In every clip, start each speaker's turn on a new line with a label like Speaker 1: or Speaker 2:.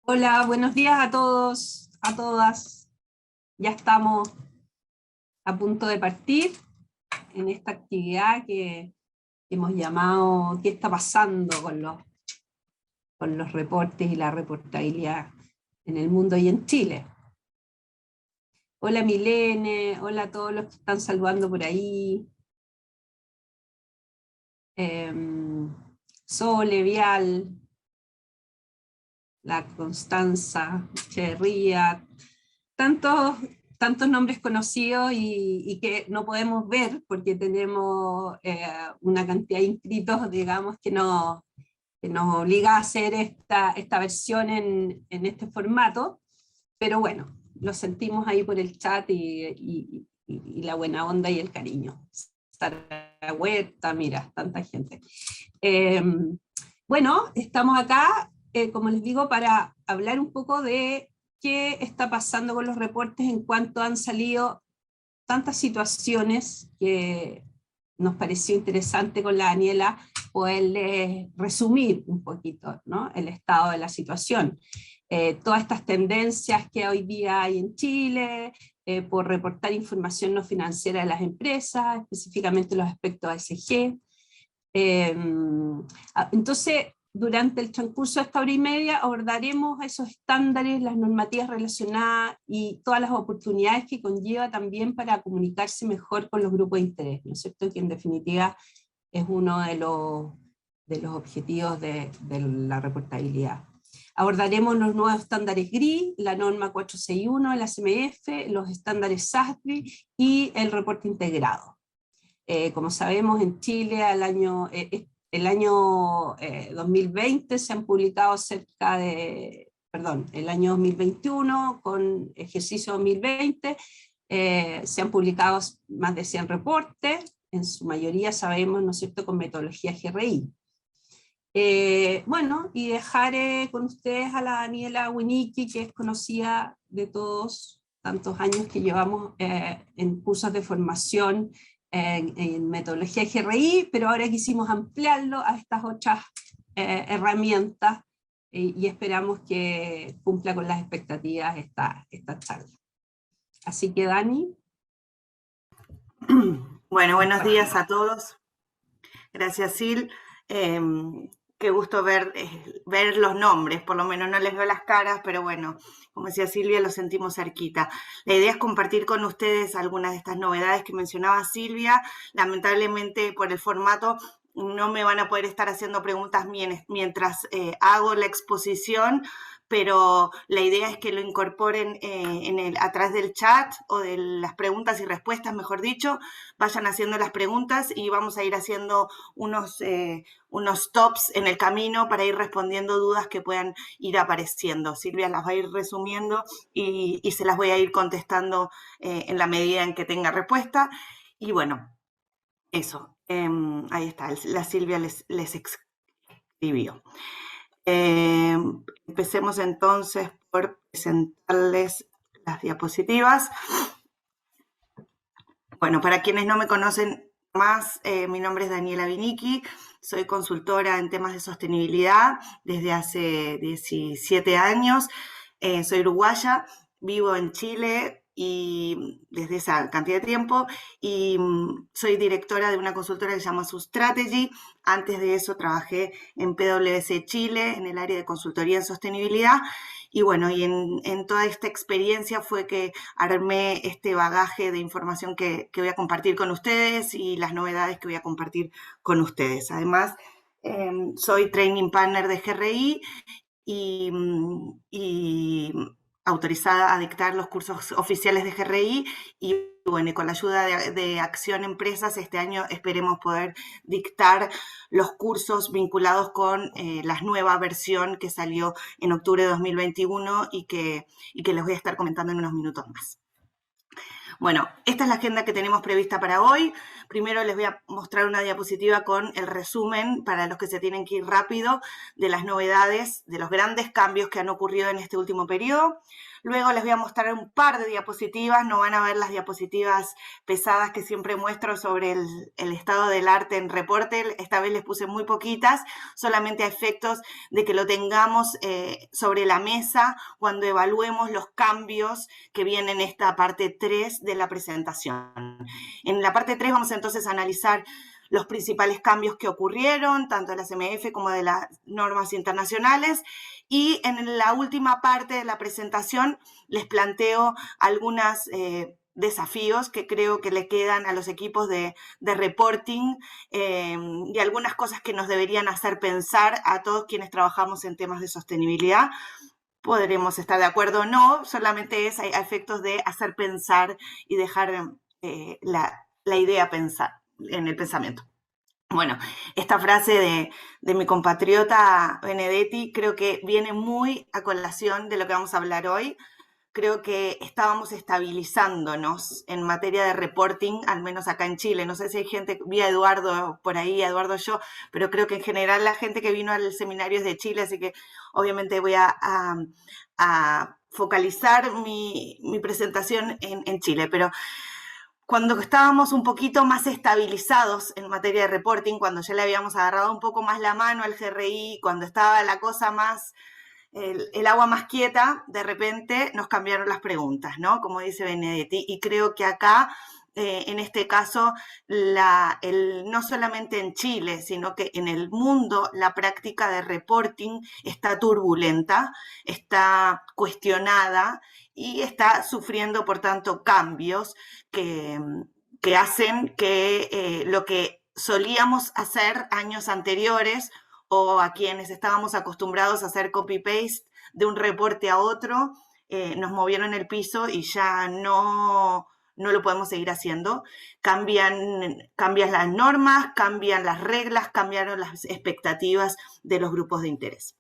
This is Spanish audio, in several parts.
Speaker 1: Hola, buenos días a todos, a todas. Ya estamos a punto de partir en esta actividad que hemos llamado ¿Qué está pasando con los reportes y la reportabilidad en el mundo y en Chile? Hola Milene, hola a todos los que están saludando por ahí. Sole, Vial, la Constanza, Echeverría, tantos, tantos nombres conocidos y que no podemos ver porque tenemos una cantidad de inscritos, digamos, que nos obliga a hacer esta versión en este formato, pero bueno, lo sentimos ahí por el chat y la buena onda y el cariño. Sara Huerta, mira, tanta gente. Bueno, estamos acá, como les digo, para hablar un poco de qué está pasando con los reportes en cuanto han salido tantas situaciones que nos pareció interesante con la Daniela poderles resumir un poquito, ¿no?, el estado de la situación. Todas estas tendencias que hoy día hay en Chile, por reportar información no financiera de las empresas, específicamente los aspectos ASG. Entonces, durante el transcurso de esta hora y media abordaremos esos estándares, las normativas relacionadas y todas las oportunidades que conlleva también para comunicarse mejor con los grupos de interés, ¿no es cierto?, que en definitiva es uno de los objetivos de la reportabilidad. Abordaremos los nuevos estándares GRI, la norma 461 de la CMF, los estándares SASB y el reporte integrado. Como sabemos, en Chile el año 2020 se han publicado el año 2021 con ejercicio 2020 se han publicado más de 100 reportes, en su mayoría sabemos, ¿no es cierto?, con metodología GRI. Bueno, y dejaré con ustedes a la Daniela Winicki, que es conocida de todos, tantos años que llevamos en cursos de formación en metodología GRI, pero ahora quisimos ampliarlo a estas otras herramientas y esperamos que cumpla con las expectativas esta charla. Así que Dani.
Speaker 2: Bueno, buenos días a todos. Gracias, Sil. Qué gusto ver los nombres, por lo menos no les veo las caras, pero bueno, como decía Silvia, los sentimos cerquita. La idea es compartir con ustedes algunas de estas novedades que mencionaba Silvia. Lamentablemente, por el formato, no me van a poder estar haciendo preguntas mientras hago la exposición, pero la idea es que lo incorporen a través del chat o de las preguntas y respuestas, mejor dicho, vayan haciendo las preguntas y vamos a ir haciendo unos tops en el camino para ir respondiendo dudas que puedan ir apareciendo. Silvia las va a ir resumiendo y se las voy a ir contestando en la medida en que tenga respuesta. Y bueno, eso, ahí está, la Silvia les escribió. Empecemos entonces por presentarles las diapositivas. Bueno, para quienes no me conocen más, mi nombre es Daniela Winicki, soy consultora en temas de sostenibilidad desde hace 17 años, soy uruguaya, vivo en Chile y desde esa cantidad de tiempo y soy directora de una consultora que se llama Sustrategy. Antes de eso trabajé en PwC Chile en el área de consultoría en sostenibilidad y bueno, y en toda esta experiencia fue que armé este bagaje de información que voy a compartir con ustedes y las novedades que voy a compartir con ustedes. Además, soy Training Partner de GRI y autorizada a dictar los cursos oficiales de GRI y bueno, y con la ayuda de Acción Empresas este año esperemos poder dictar los cursos vinculados con la nueva versión que salió en octubre de 2021 y que les voy a estar comentando en unos minutos más. Bueno, esta es la agenda que tenemos prevista para hoy. Primero les voy a mostrar una diapositiva con el resumen, para los que se tienen que ir rápido, de las novedades, de los grandes cambios que han ocurrido en este último periodo. Luego les voy a mostrar un par de diapositivas, no van a ver las diapositivas pesadas que siempre muestro sobre el estado del arte en Reportel. Esta vez les puse muy poquitas, solamente a efectos de que lo tengamos sobre la mesa cuando evaluemos los cambios que vienen en esta parte 3 de la presentación. En la parte 3 vamos entonces a analizar los principales cambios que ocurrieron, tanto de la CMF como de las normas internacionales, y en la última parte de la presentación les planteo algunos desafíos que creo que le quedan a los equipos de reporting y algunas cosas que nos deberían hacer pensar a todos quienes trabajamos en temas de sostenibilidad. Podremos estar de acuerdo o no, solamente es a efectos de hacer pensar y dejar la idea pensar en el pensamiento. Bueno, esta frase de mi compatriota Benedetti creo que viene muy a colación de lo que vamos a hablar hoy. Creo que estábamos estabilizándonos en materia de reporting, al menos acá en Chile. No sé si hay gente, vi a Eduardo por ahí, a Eduardo yo, pero creo que en general la gente que vino al seminario es de Chile, así que obviamente voy a focalizar mi presentación en Chile. Pero cuando estábamos un poquito más estabilizados en materia de reporting, cuando ya le habíamos agarrado un poco más la mano al GRI, cuando estaba la cosa más, el agua más quieta, de repente nos cambiaron las preguntas, ¿no? Como dice Benedetti, y creo que acá, en este caso, no solamente en Chile, sino que en el mundo, la práctica de reporting está turbulenta, está cuestionada, y está sufriendo, por tanto, cambios que hacen que lo que solíamos hacer años anteriores o a quienes estábamos acostumbrados a hacer copy-paste de un reporte a otro, nos movieron el piso y ya no lo podemos seguir haciendo. Cambian las normas, cambian las reglas, cambiaron las expectativas de los grupos de interés.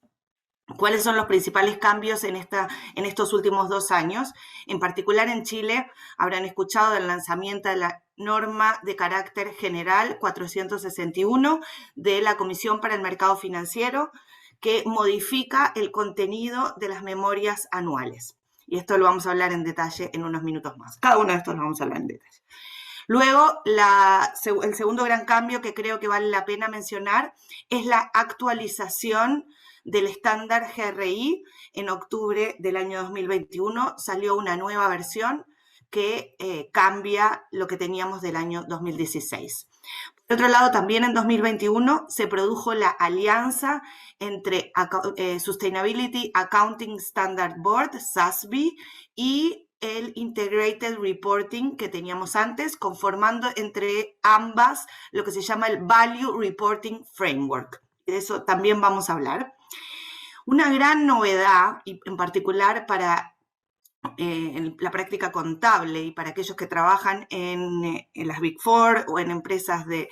Speaker 2: ¿Cuáles son los principales cambios en estos últimos 2 años? En particular en Chile habrán escuchado del lanzamiento de la norma de carácter general 461 de la Comisión para el Mercado Financiero, que modifica el contenido de las memorias anuales. Y esto lo vamos a hablar en detalle en unos minutos más. Cada uno de estos lo vamos a hablar en detalle. Luego, el segundo gran cambio que creo que vale la pena mencionar es la actualización del estándar GRI. En octubre del año 2021 salió una nueva versión que cambia lo que teníamos del año 2016. Por otro lado, también en 2021 se produjo la alianza entre Sustainability Accounting Standard Board, SASB, y el Integrated Reporting que teníamos antes, conformando entre ambas lo que se llama el Value Reporting Framework. De eso también vamos a hablar. Una gran novedad, y en particular para la práctica contable y para aquellos que trabajan en las Big Four o en empresas de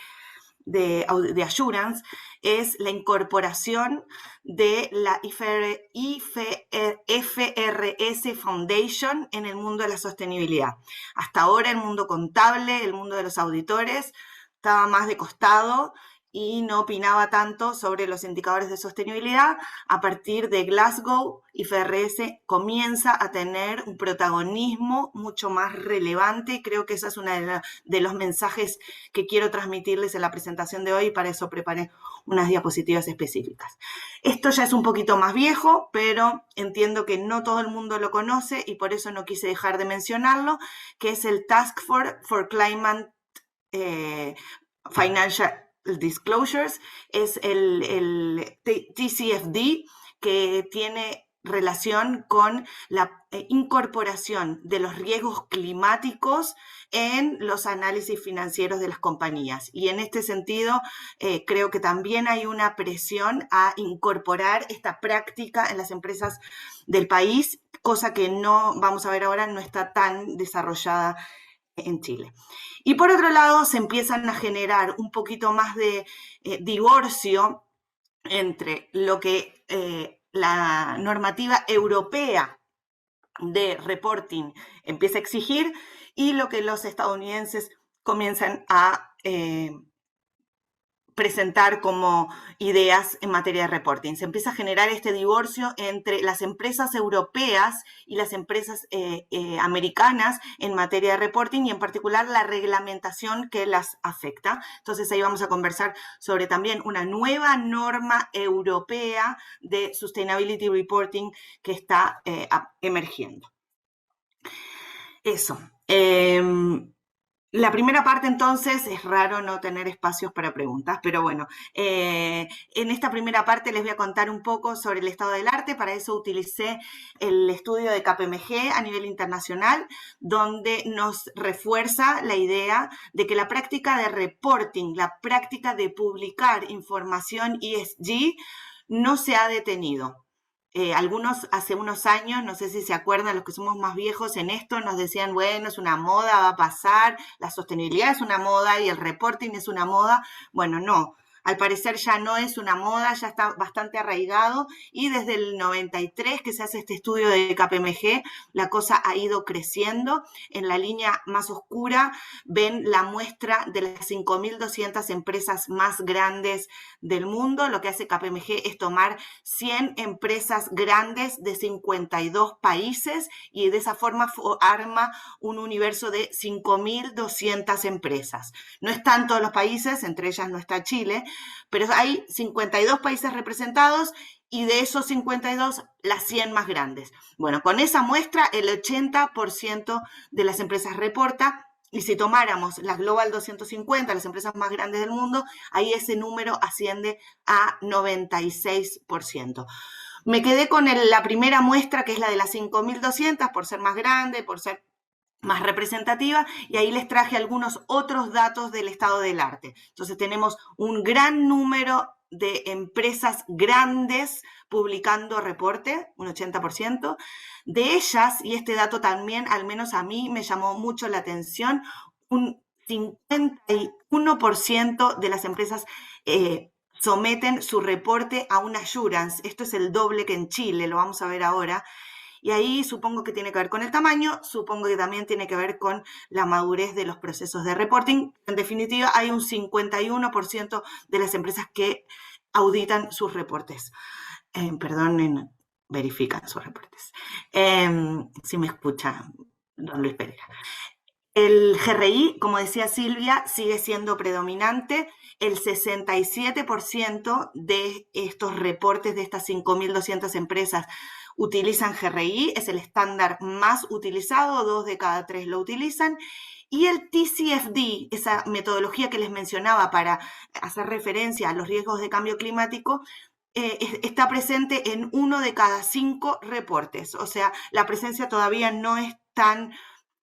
Speaker 2: assurance, es la incorporación de la IFRS Foundation en el mundo de la sostenibilidad. Hasta ahora el mundo contable, el mundo de los auditores, estaba más de costado y no opinaba tanto sobre los indicadores de sostenibilidad. A partir de Glasgow, IFRS comienza a tener un protagonismo mucho más relevante y creo que ese es uno de los mensajes que quiero transmitirles en la presentación de hoy y para eso preparé unas diapositivas específicas. Esto ya es un poquito más viejo, pero entiendo que no todo el mundo lo conoce y por eso no quise dejar de mencionarlo, que es el Task Force for Climate Financial Disclosures, es el TCFD, que tiene relación con la incorporación de los riesgos climáticos en los análisis financieros de las compañías. Y en este sentido, creo que también hay una presión a incorporar esta práctica en las empresas del país, cosa que no, vamos a ver ahora, no está tan desarrollada en Chile. Y por otro lado, se empiezan a generar un poquito más de divorcio entre lo que la normativa europea de reporting empieza a exigir y lo que los estadounidenses comienzan a presentar como ideas en materia de reporting. Se empieza a generar este divorcio entre las empresas europeas y las empresas americanas en materia de reporting, y en particular la reglamentación que las afecta. Entonces ahí vamos a conversar sobre también una nueva norma europea de Sustainability Reporting que está emergiendo. Eso. La primera parte, entonces, es raro no tener espacios para preguntas, pero bueno, en esta primera parte les voy a contar un poco sobre el estado del arte. Para eso utilicé el estudio de KPMG a nivel internacional, donde nos refuerza la idea de que la práctica de reporting, la práctica de publicar información ESG, no se ha detenido. Algunos hace unos años, no sé si se acuerdan, los que somos más viejos en esto, nos decían, bueno, es una moda, va a pasar, la sostenibilidad es una moda y el reporting es una moda. Bueno, no. Al parecer ya no es una moda, ya está bastante arraigado, y desde el 93 que se hace este estudio de KPMG, la cosa ha ido creciendo. En la línea más oscura ven la muestra de las 5.200 empresas más grandes del mundo. Lo que hace KPMG es tomar 100 empresas grandes de 52 países y de esa forma arma un universo de 5.200 empresas. No están todos los países, entre ellas no está Chile, pero hay 52 países representados, y de esos 52, las 100 más grandes. Bueno, con esa muestra el 80% de las empresas reporta, y si tomáramos las Global 250, las empresas más grandes del mundo, ahí ese número asciende a 96%. Me quedé con la primera muestra, que es la de las 5.200, por ser más grande, por ser más representativa, y ahí les traje algunos otros datos del estado del arte. Entonces tenemos un gran número de empresas grandes publicando reporte, un 80%. De ellas, y este dato también, al menos a mí, me llamó mucho la atención, un 51% de las empresas someten su reporte a un assurance. Esto es el doble que en Chile, lo vamos a ver ahora. Y ahí supongo que tiene que ver con el tamaño, supongo que también tiene que ver con la madurez de los procesos de reporting. En definitiva, hay un 51% de las empresas que auditan sus reportes. Verifican sus reportes. Si me escucha, don Luis Pereira. El GRI, como decía Silvia, sigue siendo predominante. El 67% de estos reportes de estas 5.200 empresas utilizan GRI, es el estándar más utilizado, 2 de cada 3 lo utilizan. Y el TCFD, esa metodología que les mencionaba para hacer referencia a los riesgos de cambio climático, está presente en 1 de cada 5 reportes. O sea, la presencia todavía no es tan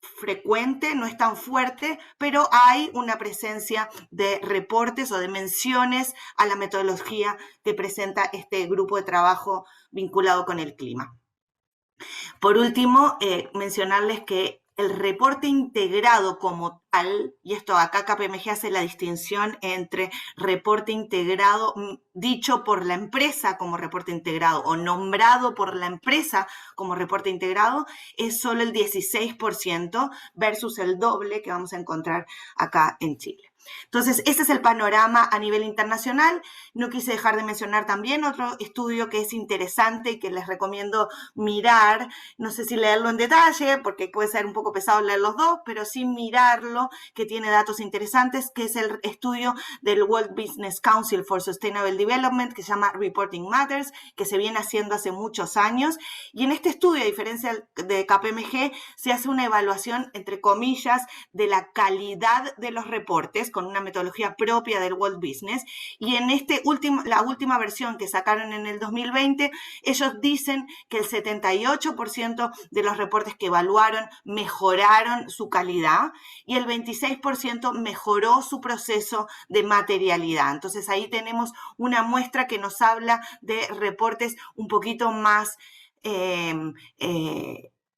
Speaker 2: frecuente, no es tan fuerte, pero hay una presencia de reportes o de menciones a la metodología que presenta este grupo de trabajo vinculado con el clima. Por último, mencionarles que el reporte integrado como tal, y esto acá KPMG hace la distinción entre reporte integrado dicho por la empresa como reporte integrado o nombrado por la empresa como reporte integrado, es solo el 16% versus el doble que vamos a encontrar acá en Chile. Entonces, ese es el panorama a nivel internacional. No quise dejar de mencionar también otro estudio que es interesante y que les recomiendo mirar. No sé si leerlo en detalle, porque puede ser un poco pesado leer los dos, pero sí mirarlo, que tiene datos interesantes, que es el estudio del World Business Council for Sustainable Development, que se llama Reporting Matters, que se viene haciendo hace muchos años. Y en este estudio, a diferencia de KPMG, se hace una evaluación, entre comillas, de la calidad de los reportes, con una metodología propia del World Business, y en la última versión que sacaron en el 2020, ellos dicen que el 78% de los reportes que evaluaron mejoraron su calidad y el 26% mejoró su proceso de materialidad. Entonces ahí tenemos una muestra que nos habla de reportes un poquito más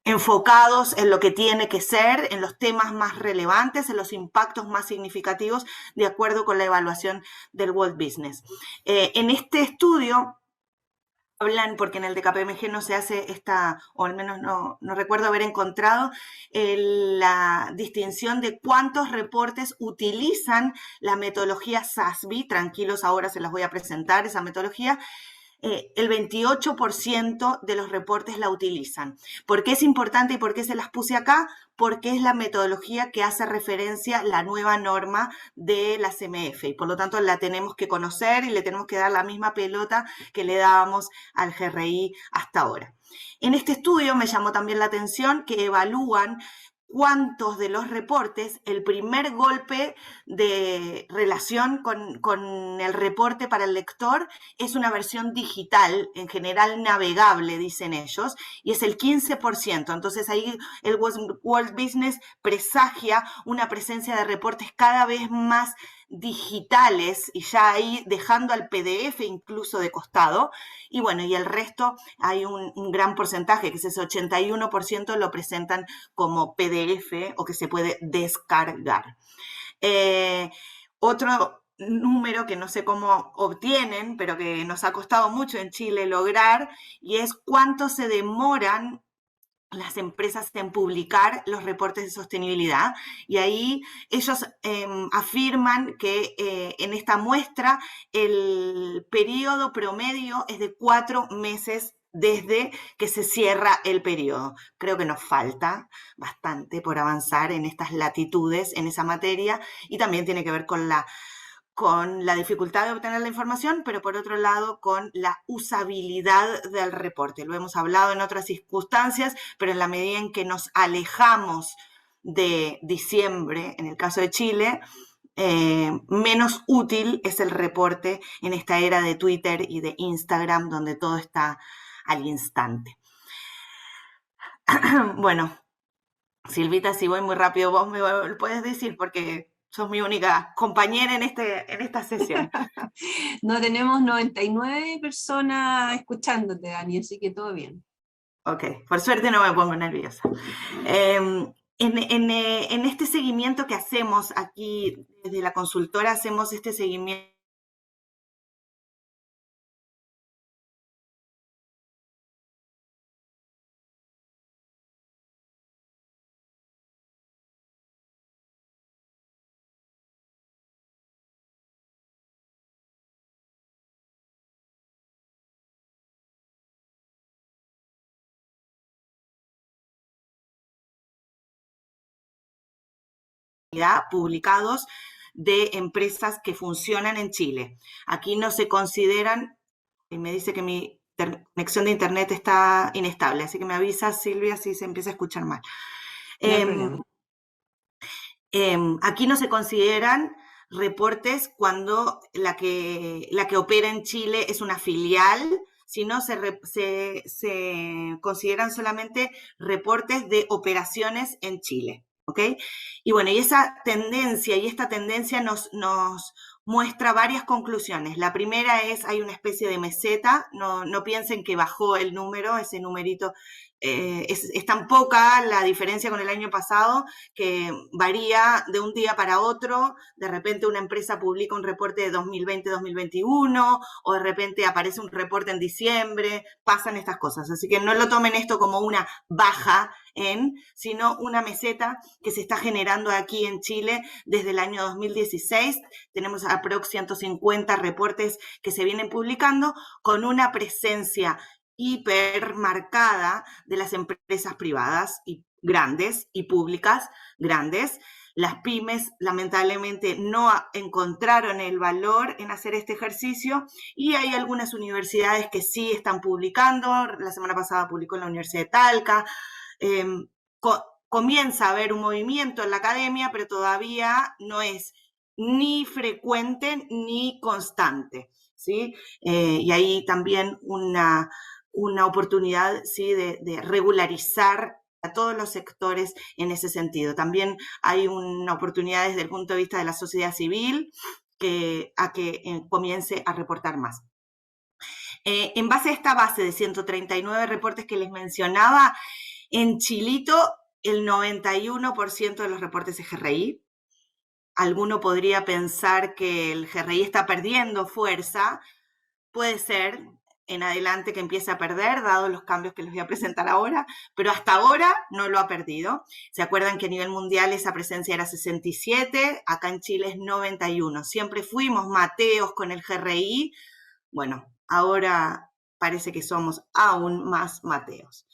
Speaker 2: enfocados en lo que tiene que ser, en los temas más relevantes, en los impactos más significativos, de acuerdo con la evaluación del World Business. En este estudio hablan, porque en el de KPMG no se hace esta, o al menos no recuerdo haber encontrado, la distinción de cuántos reportes utilizan la metodología SASB. Tranquilos, ahora se las voy a presentar, esa metodología. El 28% de los reportes la utilizan. ¿Por qué es importante y por qué se las puse acá? Porque es la metodología que hace referencia a la nueva norma de la CMF y por lo tanto la tenemos que conocer y le tenemos que dar la misma pelota que le dábamos al GRI hasta ahora. En este estudio me llamó también la atención que evalúan cuántos de los reportes, el primer golpe de relación con el reporte para el lector es una versión digital, en general navegable, dicen ellos, y es el 15%. Entonces ahí el World Business presagia una presencia de reportes cada vez más digitales y ya ahí dejando al PDF incluso de costado. Y bueno, y el resto hay un gran porcentaje, que es ese 81% lo presentan como PDF o que se puede descargar. Otro número que no sé cómo obtienen, pero que nos ha costado mucho en Chile lograr, y es cuánto se demoran las empresas en publicar los reportes de sostenibilidad. Y ahí ellos afirman que en esta muestra el periodo promedio es de 4 meses desde que se cierra el periodo. Creo que nos falta bastante por avanzar en estas latitudes, en esa materia, y también tiene que ver con la dificultad de obtener la información, pero por otro lado con la usabilidad del reporte. Lo hemos hablado en otras circunstancias, pero en la medida en que nos alejamos de diciembre, en el caso de Chile, menos útil es el reporte en esta era de Twitter y de Instagram, donde todo está al instante. Bueno, Silvita, si voy muy rápido, vos me lo puedes decir porque sos mi única compañera en esta sesión.
Speaker 1: No, tenemos 99 personas escuchándote, Dani, así que todo bien.
Speaker 2: Ok, por suerte no me pongo nerviosa. En este seguimiento que hacemos aquí desde la consultora, hacemos este seguimiento publicados de empresas que funcionan en Chile. Aquí no se consideran, y me dice que mi conexión de internet está inestable, así que me avisa, Silvia, si se empieza a escuchar mal.
Speaker 1: No hay problema.
Speaker 2: Aquí no se consideran reportes cuando la que opera en Chile es una filial, sino se consideran solamente reportes de operaciones en Chile. ¿Ok? Y bueno, y esa tendencia, y esta tendencia nos muestra varias conclusiones. La primera es, hay una especie de meseta, no piensen que bajó el número, ese numerito es tan poca la diferencia con el año pasado que varía de un día para otro. De repente una empresa publica un reporte de 2020-2021 o de repente aparece un reporte en diciembre, pasan estas cosas. Así que no lo tomen esto como una baja sino una meseta que se está generando aquí en Chile desde el año 2016. Tenemos aproximadamente 150 reportes que se vienen publicando con una presencia hipermarcada de las empresas privadas y grandes y públicas grandes. Las pymes lamentablemente no encontraron el valor en hacer este ejercicio y hay algunas universidades que sí están publicando. La semana pasada publicó en la Universidad de Talca. Comienza a haber un movimiento en la academia, pero todavía no es ni frecuente ni constante, ¿sí? Y ahí también una oportunidad, ¿sí?, de regularizar a todos los sectores en ese sentido. También hay una oportunidad desde el punto de vista de la sociedad civil a que comience a reportar más. En base a esta base de 139 reportes que les mencionaba, en Chilito el 91% de los reportes es GRI. Alguno podría pensar que el GRI está perdiendo fuerza. Puede ser, en adelante que empiece a perder, dado los cambios que les voy a presentar ahora, pero hasta ahora no lo ha perdido. ¿Se acuerdan que a nivel mundial esa presencia era 67? Acá en Chile es 91. Siempre fuimos mateos con el GRI. Bueno, ahora parece que somos aún más mateos.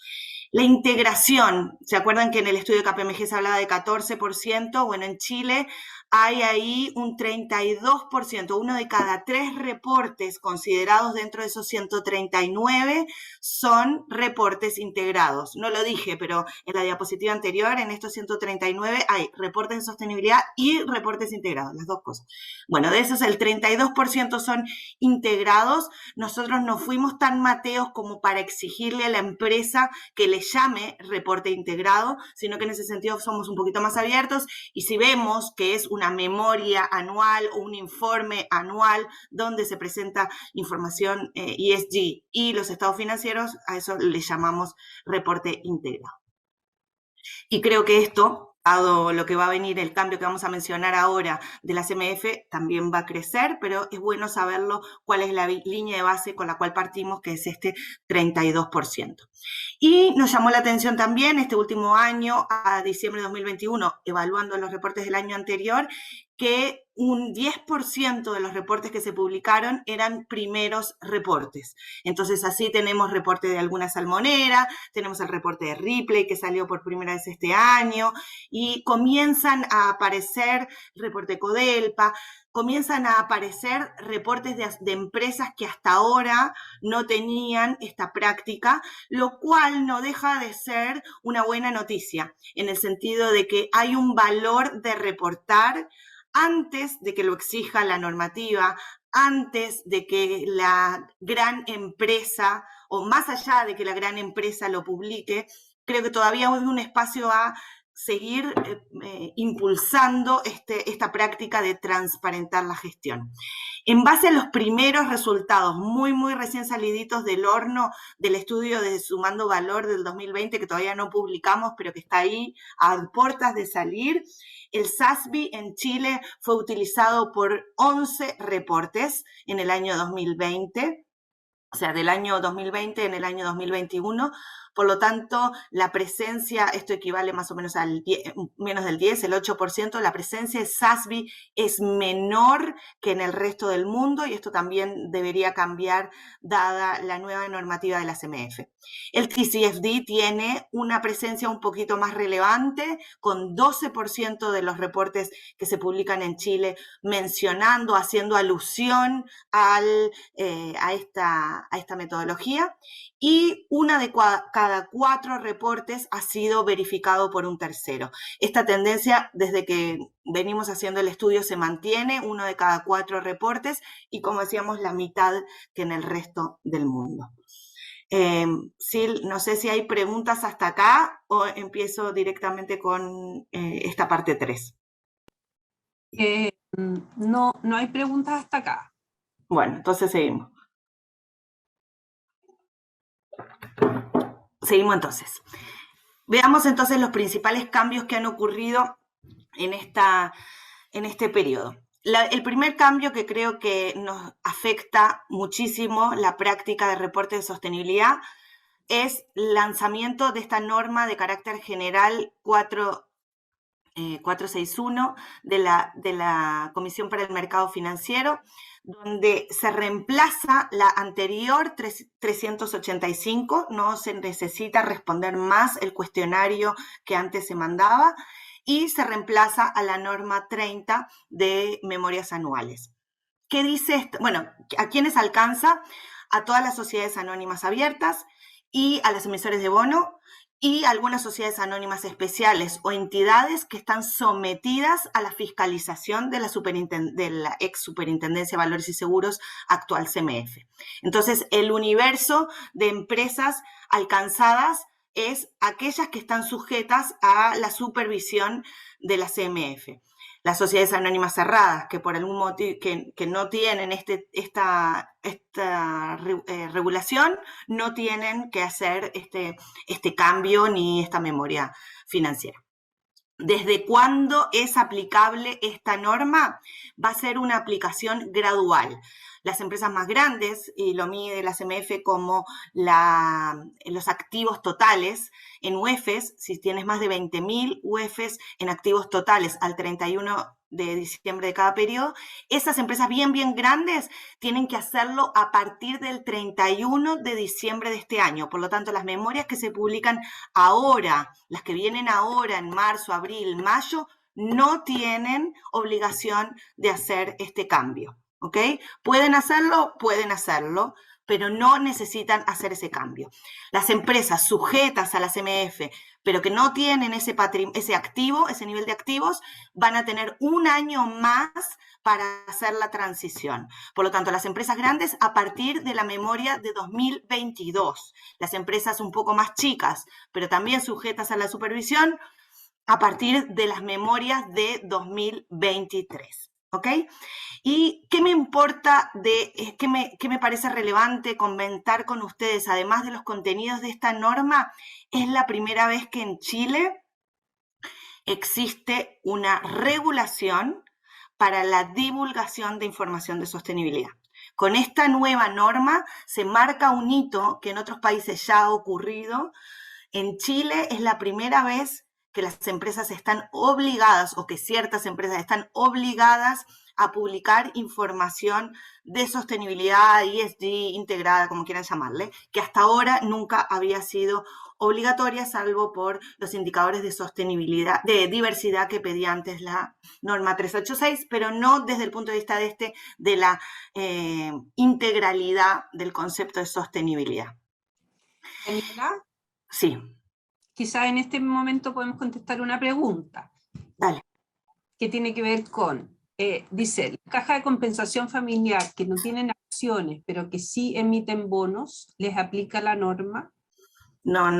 Speaker 2: La integración, ¿se acuerdan que en el estudio de KPMG se hablaba de 14%? Bueno, en Chile hay ahí un 32%, uno de cada 3 reportes considerados dentro de esos 139 son reportes integrados. No lo dije, pero en la diapositiva anterior, en estos 139, hay reportes de sostenibilidad y reportes integrados, las dos cosas. Bueno, de esos el 32% son integrados. Nosotros no fuimos tan mateos como para exigirle a la empresa que le llame reporte integrado, sino que en ese sentido somos un poquito más abiertos, y si vemos que es una memoria anual o un informe anual donde se presenta información ESG y los estados financieros, a eso le llamamos reporte integrado. Y creo que esto, dado lo que va a venir, el cambio que vamos a mencionar ahora de la CMF, también va a crecer, pero es bueno saberlo, cuál es la línea de base con la cual partimos, que es este 32%. Y nos llamó la atención también este último año, a diciembre de 2021, evaluando los reportes del año anterior, que un 10% de los reportes que se publicaron eran primeros reportes. Entonces así tenemos reporte de alguna salmonera, tenemos el reporte de Ripley que salió por primera vez este año, y comienzan a aparecer reporte de Codelpa, comienzan a aparecer reportes de empresas que hasta ahora no tenían esta práctica, lo cual no deja de ser una buena noticia, en el sentido de que hay un valor de reportar antes de que lo exija la normativa, antes de que la gran empresa, o más allá de que la gran empresa lo publique. Creo que todavía hay un espacio a seguir impulsando esta práctica de transparentar la gestión. En base a los primeros resultados, muy recién saliditos del horno del estudio de Sumando Valor del 2020, que todavía no publicamos, pero que está ahí a puertas de salir, el SASB en Chile fue utilizado por 11 reportes en el año 2020, o sea, del año 2020 en el año 2021. Por lo tanto, la presencia, esto equivale más o menos al menos del 10, el 8%, la presencia de SASB es menor que en el resto del mundo, y esto también debería cambiar dada la nueva normativa de la CMF. El TCFD tiene una presencia un poquito más relevante, con 12% de los reportes que se publican en Chile mencionando, haciendo alusión a esta metodología, y una de cada 4 reportes ha sido verificado por un tercero. Esta tendencia, desde que venimos haciendo el estudio, se mantiene, 1 de cada 4 reportes, y como decíamos, la mitad que en el resto del mundo. Sil, no sé si hay preguntas hasta acá o empiezo directamente con esta parte 3.
Speaker 1: No hay preguntas hasta acá.
Speaker 2: Bueno, entonces seguimos. Seguimos entonces. Veamos entonces los principales cambios que han ocurrido en este periodo. El primer cambio que creo que nos afecta muchísimo la práctica de reporte de sostenibilidad es el lanzamiento de esta norma de carácter general 461 de la Comisión para el Mercado Financiero, donde se reemplaza la anterior 385, no se necesita responder más el cuestionario que antes se mandaba, y se reemplaza a la norma 30 de memorias anuales. ¿Qué dice esto? Bueno, ¿a quiénes alcanza? A todas las sociedades anónimas abiertas y a los emisores de bono, y algunas sociedades anónimas especiales o entidades que están sometidas a la fiscalización de la ex Superintendencia de Valores y Seguros, actual CMF. Entonces, el universo de empresas alcanzadas es aquellas que están sujetas a la supervisión de la CMF. Las sociedades anónimas cerradas, que por algún motivo que no tienen esta regulación, no tienen que hacer este cambio ni esta memoria financiera. ¿Desde cuándo es aplicable esta norma? Va a ser una aplicación gradual. las empresas más grandes, y lo mide la CMF como los activos totales en UEFs, si tienes más de 20.000 UEFs en activos totales al 31 de diciembre de cada periodo, esas empresas bien grandes tienen que hacerlo a partir del 31 de diciembre de este año. Por lo tanto, las memorias que se publican ahora, las que vienen ahora en marzo, abril, mayo, no tienen obligación de hacer este cambio, ¿ok? ¿Pueden hacerlo? Pueden hacerlo, pero no necesitan hacer ese cambio. Las empresas sujetas a la CMF, pero que no tienen ese activo, ese nivel de activos, van a tener un año más para hacer la transición. Por lo tanto, las empresas grandes a partir de la memoria de 2022. Las empresas un poco más chicas, pero también sujetas a la supervisión, a partir de las memorias de 2023. ¿Ok? ¿Y qué me importa, qué me parece relevante comentar con ustedes, además de los contenidos de esta norma? Es la primera vez que en Chile existe una regulación para la divulgación de información de sostenibilidad. Con esta nueva norma se marca un hito que en otros países ya ha ocurrido. En Chile es la primera vez que las empresas están obligadas, o que ciertas empresas están obligadas a publicar información de sostenibilidad, ESG, integrada, como quieran llamarle, que hasta ahora nunca había sido obligatoria, salvo por los indicadores de sostenibilidad, de diversidad que pedía antes la norma 386, pero no desde el punto de vista de la integralidad del concepto de sostenibilidad.
Speaker 1: Daniela,
Speaker 2: Sí.
Speaker 1: quizás en este momento podemos contestar una pregunta.
Speaker 2: Dale.
Speaker 1: Que tiene que ver con, dice, la caja de compensación familiar que no tienen acciones, pero que sí emiten bonos, ¿les aplica la norma?
Speaker 2: No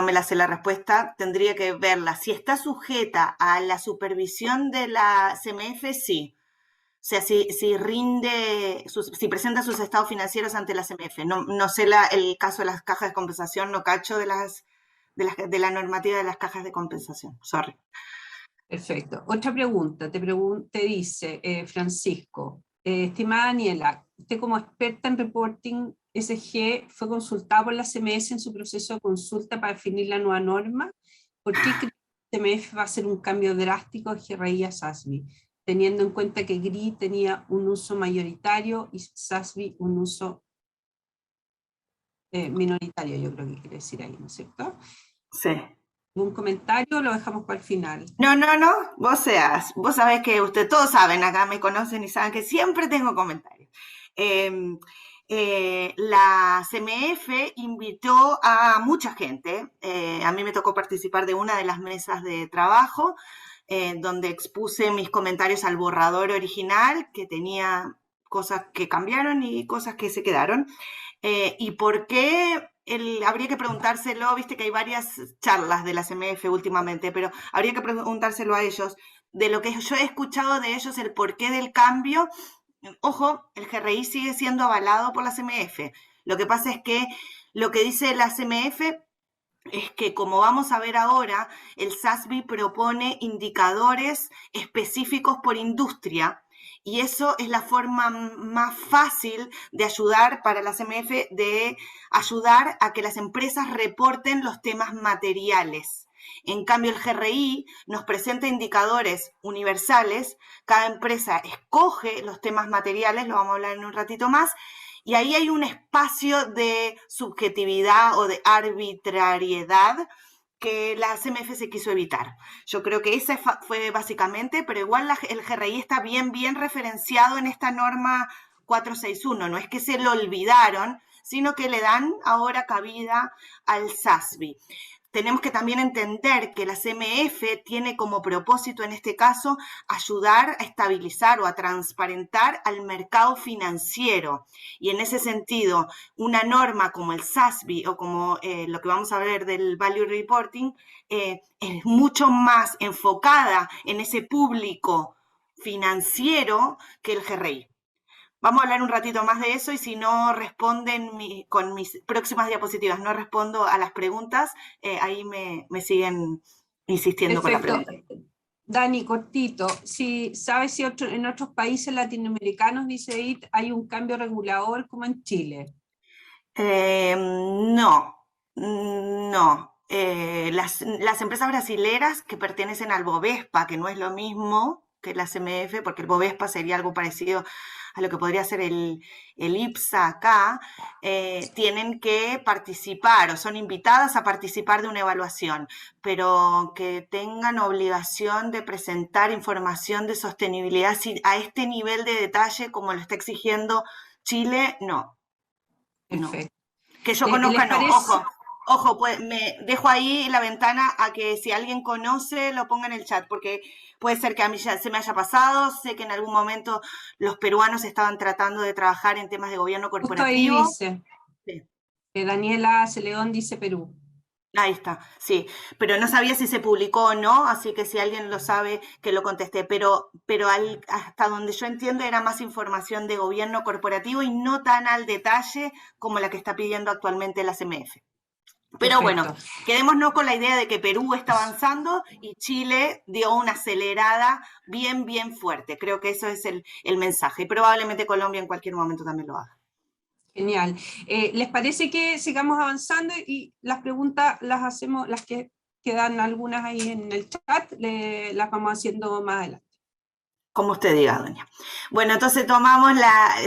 Speaker 2: me la sé la respuesta, tendría que verla. Si está sujeta a la supervisión de la CMF, sí. O sea, si presenta sus estados financieros ante la CMF. No sé el caso de las cajas de compensación, no cacho de la normativa de las cajas de compensación. Sorry.
Speaker 1: Perfecto. Otra pregunta, te dice Francisco, estimada Daniela, usted como experta en reporting SG fue consultada por la CMS en su proceso de consulta para definir la nueva norma. ¿Por qué cree que CMF va a hacer un cambio drástico de GRI a SASB, teniendo en cuenta que GRI tenía un uso mayoritario y SASB un uso minoritario? Yo creo que quiere decir ahí, ¿no es cierto?
Speaker 2: Sí.
Speaker 1: ¿Un comentario o lo dejamos para el final?
Speaker 2: No, vos sabés que todos saben, acá me conocen y saben que siempre tengo comentarios. La CMF invitó a mucha gente, a mí me tocó participar de una de las mesas de trabajo, donde expuse mis comentarios al borrador original, que tenía cosas que cambiaron y cosas que se quedaron. ¿Y por qué? Habría que preguntárselo, viste que hay varias charlas de la CMF últimamente, pero habría que preguntárselo a ellos. De lo que yo he escuchado de ellos, el porqué del cambio, ojo, el GRI sigue siendo avalado por la CMF. Lo que pasa es que lo que dice la CMF es que, como vamos a ver ahora, el SASB propone indicadores específicos por industria, y eso es la forma más fácil de ayudar para la CMF, de ayudar a que las empresas reporten los temas materiales. En cambio, el GRI nos presenta indicadores universales, cada empresa escoge los temas materiales, lo vamos a hablar en un ratito más, y ahí hay un espacio de subjetividad o de arbitrariedad que la CMF se quiso evitar. Yo creo que ese fue básicamente, pero igual el GRI está bien referenciado en esta norma 461. No es que se lo olvidaron, sino que le dan ahora cabida al SASB. Tenemos que también entender que la CMF tiene como propósito, en este caso, ayudar a estabilizar o a transparentar al mercado financiero. Y en ese sentido, una norma como el SASB o como lo que vamos a ver del Value Reporting es mucho más enfocada en ese público financiero que el GRI. Vamos a hablar un ratito más de eso, y si no responden con mis próximas diapositivas, no respondo a las preguntas, ahí me siguen insistiendo. Perfecto. Con la pregunta.
Speaker 1: Dani, cortito, si sabes si en otros países latinoamericanos, dice IT, hay un cambio regulador como en Chile.
Speaker 2: No, no. Las empresas brasileras que pertenecen al Bovespa, que no es lo mismo que la CMF, porque el Bovespa sería algo parecido a lo que podría ser el IPSA acá, tienen que participar o son invitadas a participar de una evaluación, pero que tengan obligación de presentar información de sostenibilidad a este nivel de detalle como lo está exigiendo Chile, no, no.
Speaker 1: Perfecto.
Speaker 2: Que yo conozca,
Speaker 1: ¿Les
Speaker 2: no.
Speaker 1: parece?
Speaker 2: Ojo, pues me dejo ahí la ventana a que si alguien conoce lo ponga en el chat, porque puede ser que a mí ya se me haya pasado. Sé que en algún momento los peruanos estaban tratando de trabajar en temas de gobierno
Speaker 1: Justo ahí
Speaker 2: corporativo.
Speaker 1: dice,
Speaker 2: Sí,
Speaker 1: Daniela Celedón dice Perú.
Speaker 2: ahí está, sí, pero no sabía si se publicó o no, así que si alguien lo sabe, que lo contesté. Pero hasta donde yo entiendo era más información de gobierno corporativo y no tan al detalle como la que está pidiendo actualmente la CMF. Pero bueno,
Speaker 1: Perfecto.
Speaker 2: quedémonos con la idea de que Perú está avanzando y Chile dio una acelerada bien, bien fuerte. Creo que eso es el mensaje. Y probablemente Colombia en cualquier momento también lo haga.
Speaker 1: Genial. ¿Les parece que sigamos avanzando y las preguntas las hacemos, las que quedan algunas ahí en el chat, las vamos haciendo más adelante?
Speaker 2: Como usted diga, doña. Bueno, entonces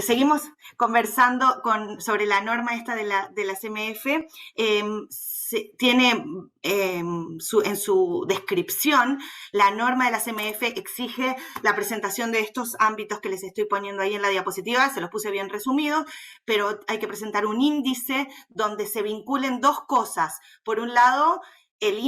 Speaker 2: seguimos conversando sobre la norma esta de la CMF. Tiene en su descripción, la norma de la CMF exige la presentación de estos ámbitos que les estoy poniendo ahí en la diapositiva, se los puse bien resumidos, pero hay que presentar un índice donde se vinculen dos cosas. Por un lado, el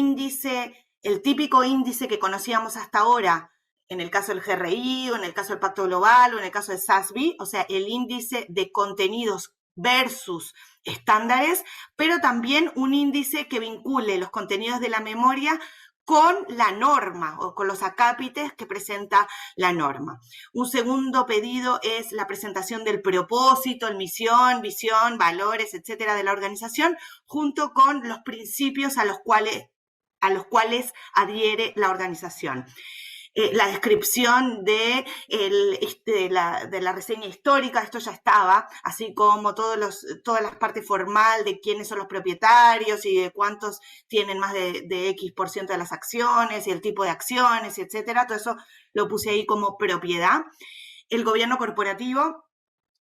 Speaker 2: típico índice que conocíamos hasta ahora, en el caso del GRI, o en el caso del Pacto Global, o en el caso de SASB, o sea, el índice de contenidos versus estándares, pero también un índice que vincule los contenidos de la memoria con la norma o con los acápites que presenta la norma. Un segundo pedido es la presentación del propósito, misión, visión, valores, etcétera, de la organización, junto con los principios a los cuales adhiere la organización. La descripción de la reseña histórica, esto ya estaba, así como toda la parte formal de quiénes son los propietarios y de cuántos tienen más de X% de las acciones y el tipo de acciones, etcétera. Todo eso lo puse ahí como propiedad. El gobierno corporativo,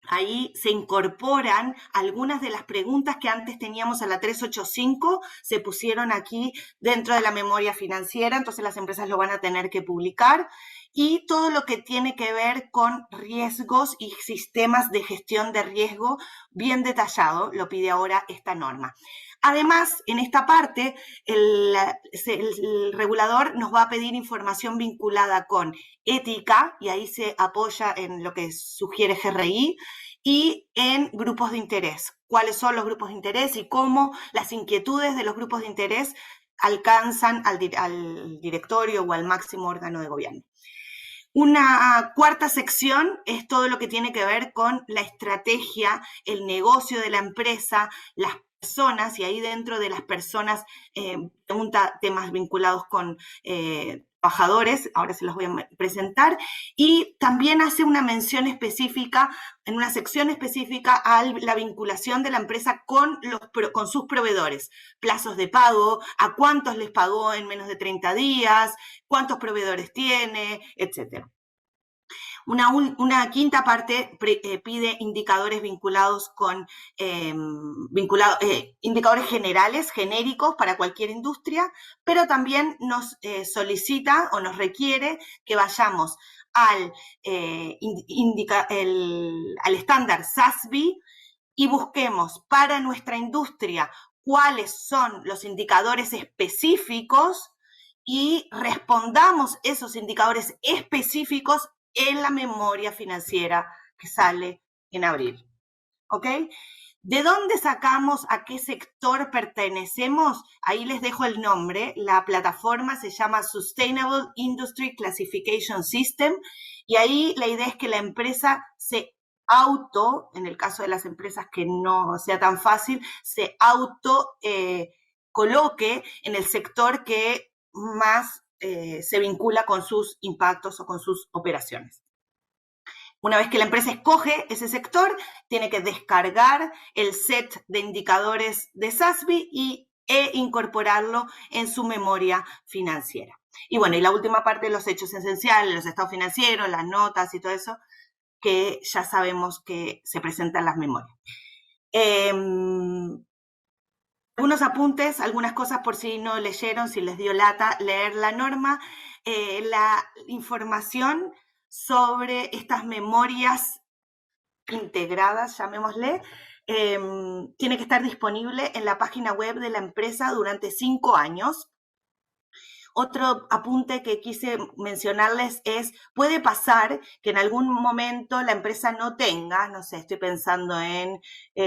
Speaker 2: ahí se incorporan algunas de las preguntas que antes teníamos a la 385, se pusieron aquí dentro de la memoria financiera, entonces las empresas lo van a tener que publicar, y todo lo que tiene que ver con riesgos y sistemas de gestión de riesgo bien detallado, lo pide ahora esta norma. Además, en esta parte, el regulador nos va a pedir información vinculada con ética, y ahí se apoya en lo que sugiere GRI, y en grupos de interés. ¿Cuáles son los grupos de interés y cómo las inquietudes de los grupos de interés alcanzan al directorio o al máximo órgano de gobierno? Una cuarta sección es todo lo que tiene que ver con la estrategia, el negocio de la empresa, las personas, y ahí dentro de las personas pregunta temas vinculados con trabajadores, ahora se los voy a presentar, y también hace una mención específica, en una sección específica, a la vinculación de la empresa con sus proveedores, plazos de pago, a cuántos les pagó en menos de 30 días, cuántos proveedores tiene, etc. Una quinta parte pide indicadores vinculados con indicadores generales, genéricos para cualquier industria, pero también nos solicita o nos requiere que vayamos al estándar SASB y busquemos para nuestra industria cuáles son los indicadores específicos y respondamos esos indicadores específicos en la memoria financiera que sale en abril. ¿Ok? ¿De dónde sacamos a qué sector pertenecemos? Ahí les dejo el nombre. La plataforma se llama Sustainable Industry Classification System, y ahí la idea es que la empresa en el caso de las empresas que no sea tan fácil, se coloque en el sector que más se vincula con sus impactos o con sus operaciones. Una vez que la empresa escoge ese sector, tiene que descargar el set de indicadores de SASB e incorporarlo en su memoria financiera. Y bueno, y la última parte de los hechos esenciales, los estados financieros, las notas y todo eso, que ya sabemos que se presentan en las memorias. Algunos apuntes, algunas cosas por si no leyeron, si les dio lata leer la norma, la información sobre estas memorias integradas, llamémosle, tiene que estar disponible en la página web de la empresa durante 5 años. Otro apunte que quise mencionarles es, puede pasar que en algún momento la empresa no tenga, no sé, estoy pensando en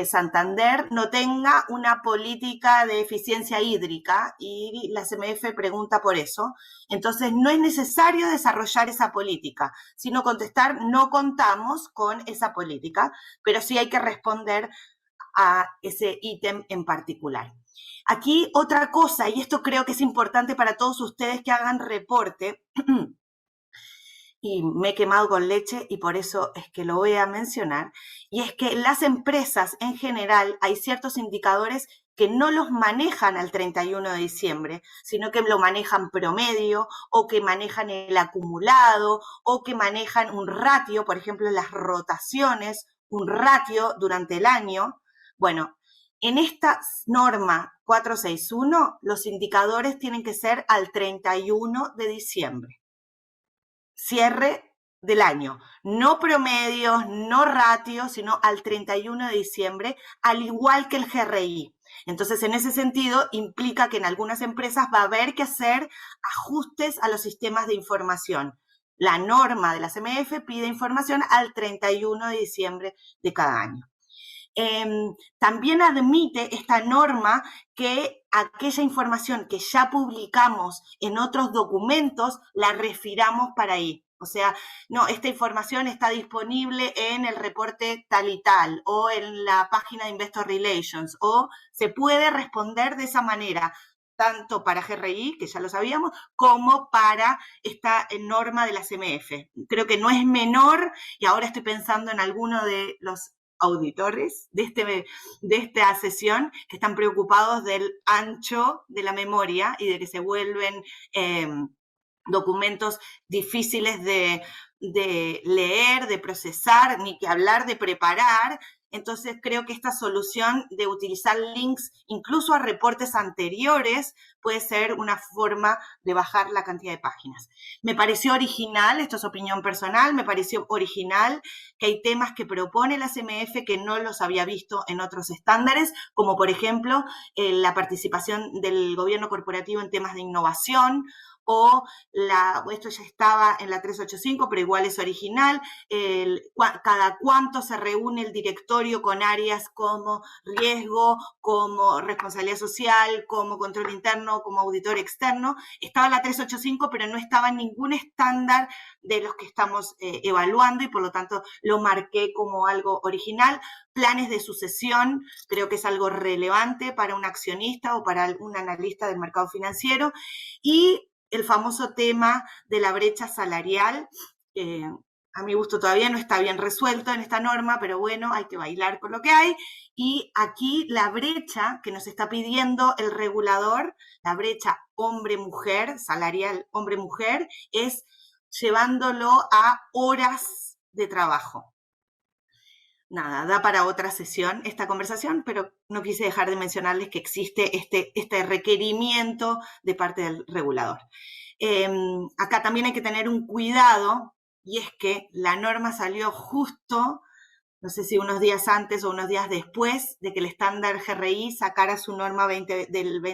Speaker 2: Santander, no tenga una política de eficiencia hídrica y la CMF pregunta por eso. Entonces, no es necesario desarrollar esa política, sino contestar, no contamos con esa política, pero sí hay que responder a ese ítem en particular. Aquí otra cosa, y esto creo que es importante para todos ustedes que hagan reporte, y me he quemado con leche y por eso es que lo voy a mencionar, y es que las empresas en general hay ciertos indicadores que no los manejan al 31 de diciembre, sino que lo manejan promedio o que manejan el acumulado o que manejan un ratio, por ejemplo, las rotaciones, un ratio durante el año. Bueno, en esta norma 461, los indicadores tienen que ser al 31 de diciembre. Cierre del año. No promedios, no ratios, sino al 31 de diciembre, al igual que el GRI. Entonces, en ese sentido, implica que en algunas empresas va a haber que hacer ajustes a los sistemas de información. La norma de la CMF pide información al 31 de diciembre de cada año. También admite esta norma que aquella información que ya publicamos en otros documentos la refiramos para ahí. O sea, no, esta información está disponible en el reporte tal y tal, o en la página de Investor Relations, o se puede responder de esa manera, tanto para GRI, que ya lo sabíamos, como para esta norma de la CMF. Creo que no es menor, y ahora estoy pensando en alguno de los auditores de esta sesión que están preocupados del ancho de la memoria y de que se vuelven documentos difíciles de leer, de procesar, ni que hablar de preparar. Entonces creo que esta solución de utilizar links incluso a reportes anteriores puede ser una forma de bajar la cantidad de páginas. Me pareció original, esto es opinión personal, me pareció original que hay temas que propone la CMF que no los había visto en otros estándares, como por ejemplo la participación del gobierno corporativo en temas de innovación, o esto ya estaba en la 385, pero igual es original, cada cuánto se reúne el directorio con áreas como riesgo, como responsabilidad social, como control interno, como auditor externo. Estaba en la 385, pero no estaba en ningún estándar de los que estamos evaluando y por lo tanto lo marqué como algo original. Planes de sucesión, creo que es algo relevante para un accionista o para un analista del mercado financiero. Y el famoso tema de la brecha salarial, a mi gusto todavía no está bien resuelto en esta norma, pero bueno, hay que bailar con lo que hay. Y aquí la brecha que nos está pidiendo el regulador, la brecha hombre-mujer, salarial hombre-mujer, es llevándolo a horas de trabajo. Nada, da para otra sesión esta conversación, pero no quise dejar de mencionarles que existe este requerimiento de parte del regulador. Acá también hay que tener un cuidado, y es que la norma salió justo, no sé si unos días antes o unos días después de que el estándar GRI sacara su norma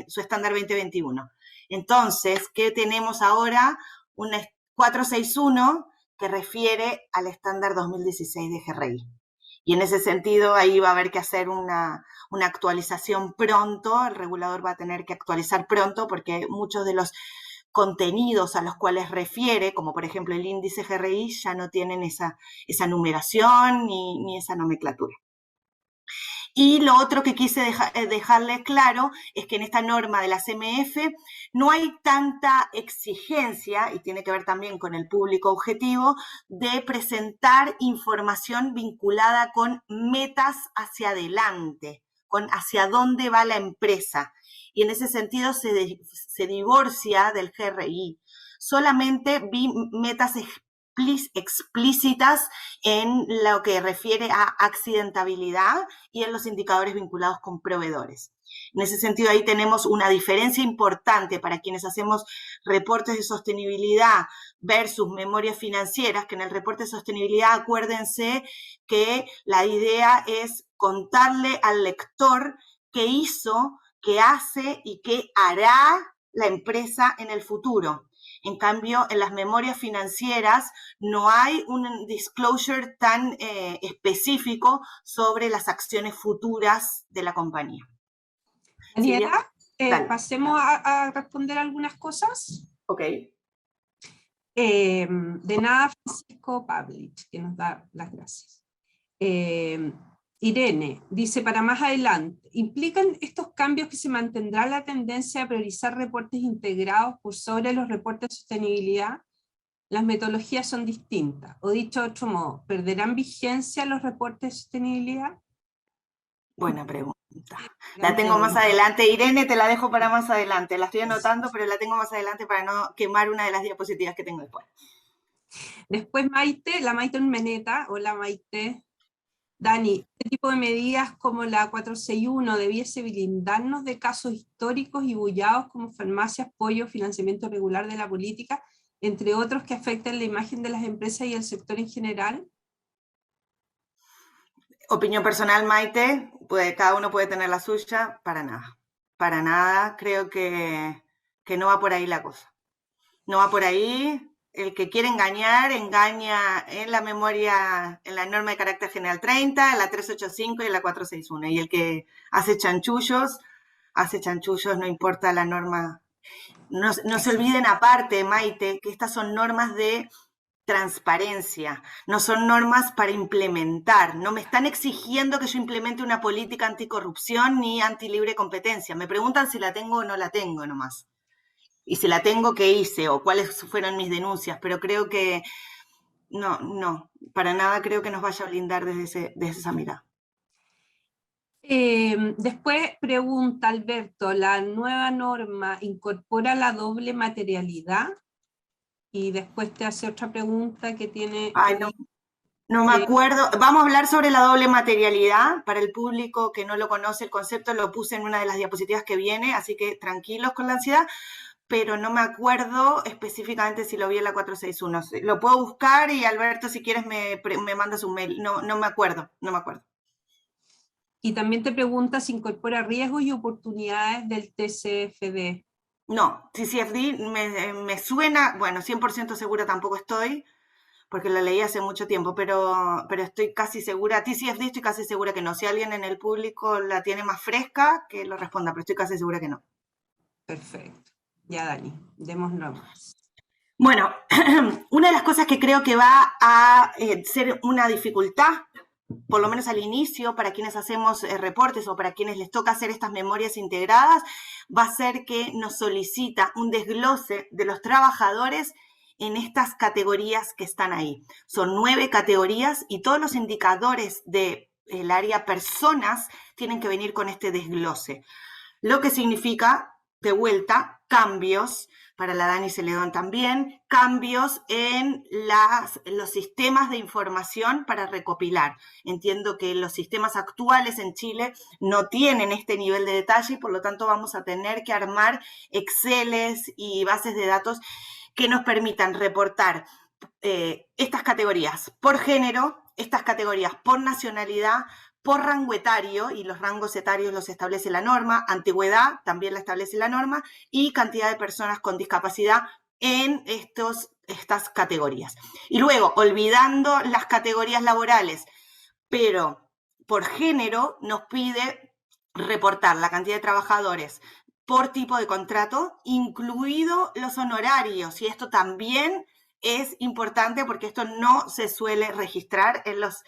Speaker 2: su estándar 2021. Entonces, ¿qué tenemos ahora? Una 461 que refiere al estándar 2016 de GRI. Y en ese sentido, ahí va a haber que hacer una actualización pronto, el regulador va a tener que actualizar pronto porque muchos de los contenidos a los cuales refiere, como por ejemplo el índice GRI, ya no tienen esa numeración ni esa nomenclatura. Y lo otro que quise dejarles claro es que en esta norma de la CMF no hay tanta exigencia, y tiene que ver también con el público objetivo, de presentar información vinculada con metas hacia adelante, con hacia dónde va la empresa. Y en ese sentido se divorcia del GRI. Solamente vi metas explícitas en lo que refiere a accidentabilidad y en los indicadores vinculados con proveedores. En ese sentido, ahí tenemos una diferencia importante para quienes hacemos reportes de sostenibilidad versus memorias financieras, que en el reporte de sostenibilidad, acuérdense que la idea es contarle al lector qué hizo, qué hace y qué hará la empresa en el futuro. En cambio, en las memorias financieras no hay un disclosure tan específico sobre las acciones futuras de la compañía.
Speaker 1: Daniela, pasemos a responder algunas cosas.
Speaker 2: Ok.
Speaker 1: De nada, Francisco Pavlich, que nos da las gracias. Irene dice, para más adelante, ¿implican estos cambios que se mantendrá la tendencia a priorizar reportes integrados por sobre los reportes de sostenibilidad? Las metodologías son distintas. O dicho de otro modo, ¿perderán vigencia los reportes de sostenibilidad?
Speaker 2: Buena pregunta. La tengo más adelante. Irene, te la dejo para más adelante. La estoy anotando, pero la tengo más adelante para no quemar una de las diapositivas que tengo después.
Speaker 1: Después Maite, la Maite Meneta. Hola Maite. Dani, ¿este tipo de medidas como la 461 debiese blindarnos de casos históricos y bullados como farmacias, pollo, financiamiento regular de la política, entre otros que afectan la imagen de las empresas y el sector en general?
Speaker 2: Opinión personal, Maite, cada uno puede tener la suya, para nada. Para nada, creo que no va por ahí la cosa. No va por ahí. El que quiere engañar, engaña en la memoria, en la norma de carácter general 30, en la 385 y en la 461. Y el que hace chanchullos, no importa la norma. No se olviden aparte, Maite, que estas son normas de transparencia, no son normas para implementar. No me están exigiendo que yo implemente una política anticorrupción ni antilibre competencia. Me preguntan si la tengo o no la tengo nomás. Y si la tengo, ¿qué hice? O cuáles fueron mis denuncias. Pero creo que no, para nada creo que nos vaya a blindar desde esa mirada.
Speaker 1: Después pregunta Alberto, ¿la nueva norma incorpora la doble materialidad? Y después te hace otra pregunta que tiene...
Speaker 2: Ay, no me acuerdo. Vamos a hablar sobre la doble materialidad. Para el público que no lo conoce, el concepto lo puse en una de las diapositivas que viene, así que tranquilos con la ansiedad. Pero no me acuerdo específicamente si lo vi en la 461. Lo puedo buscar y Alberto, si quieres, me mandas un mail. No me acuerdo.
Speaker 1: Y también te pregunta si incorpora riesgos y oportunidades del TCFD.
Speaker 2: No, TCFD me suena, bueno, 100% segura tampoco estoy, porque la leí hace mucho tiempo, pero estoy casi segura, TCFD estoy casi segura que no. Si alguien en el público la tiene más fresca, que lo responda, pero estoy casi segura que no.
Speaker 1: Perfecto. Ya, Dani, démoslo más.
Speaker 2: Bueno, una de las cosas que creo que va a ser una dificultad, por lo menos al inicio, para quienes hacemos reportes o para quienes les toca hacer estas memorias integradas, va a ser que nos solicita un desglose de los trabajadores en estas categorías que están ahí. Son 9 categorías y todos los indicadores del área personas tienen que venir con este desglose. Lo que significa, de vuelta, cambios, para la Dani Celedón también, cambios en los sistemas de información para recopilar. Entiendo que los sistemas actuales en Chile no tienen este nivel de detalle y por lo tanto vamos a tener que armar Exceles y bases de datos que nos permitan reportar estas categorías por género, estas categorías por nacionalidad, por rango etario, y los rangos etarios los establece la norma, antigüedad también la establece la norma, y cantidad de personas con discapacidad en estas categorías. Y luego, olvidando las categorías laborales, pero por género nos pide reportar la cantidad de trabajadores por tipo de contrato, incluido los honorarios, y esto también es importante porque esto no se suele registrar en los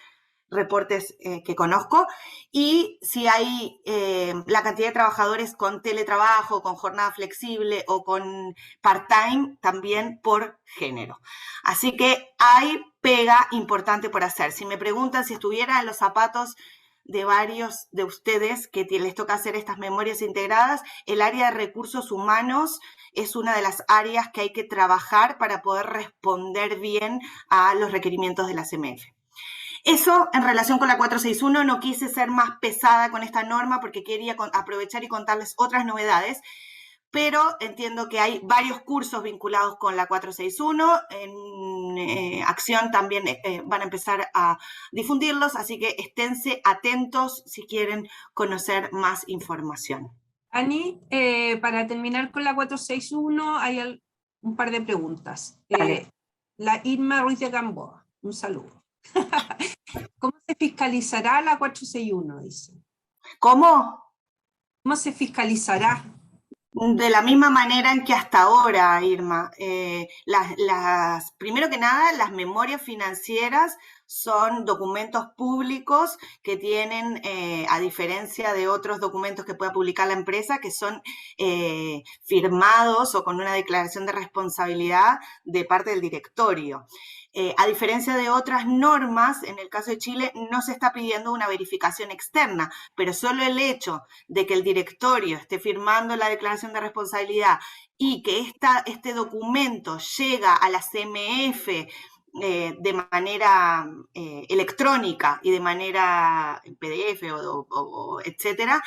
Speaker 2: reportes que conozco, y si hay la cantidad de trabajadores con teletrabajo, con jornada flexible o con part-time, también por género. Así que hay pega importante por hacer. Si me preguntan si estuviera en los zapatos de varios de ustedes que les toca hacer estas memorias integradas, el área de recursos humanos es una de las áreas que hay que trabajar para poder responder bien a los requerimientos de la CMF. Eso en relación con la 461, no quise ser más pesada con esta norma porque quería aprovechar y contarles otras novedades, pero entiendo que hay varios cursos vinculados con la 461, en Acción también van a empezar a difundirlos, así que esténse atentos si quieren conocer más información.
Speaker 1: Ani, para terminar con la 461, hay un par de preguntas. La Irma Ruiz de Gamboa, un saludo. ¿Cómo se fiscalizará la 461? Dice.
Speaker 2: ¿Cómo?
Speaker 1: ¿Cómo se fiscalizará?
Speaker 2: De la misma manera en que hasta ahora, Irma. Primero que nada, las memorias financieras son documentos públicos que tienen, a diferencia de otros documentos que pueda publicar la empresa, que son firmados o con una declaración de responsabilidad de parte del directorio. A diferencia de otras normas, en el caso de Chile no se está pidiendo una verificación externa, pero solo el hecho de que el directorio esté firmando la declaración de responsabilidad y que este documento llega a la CMF de manera electrónica y de manera PDF o etcétera,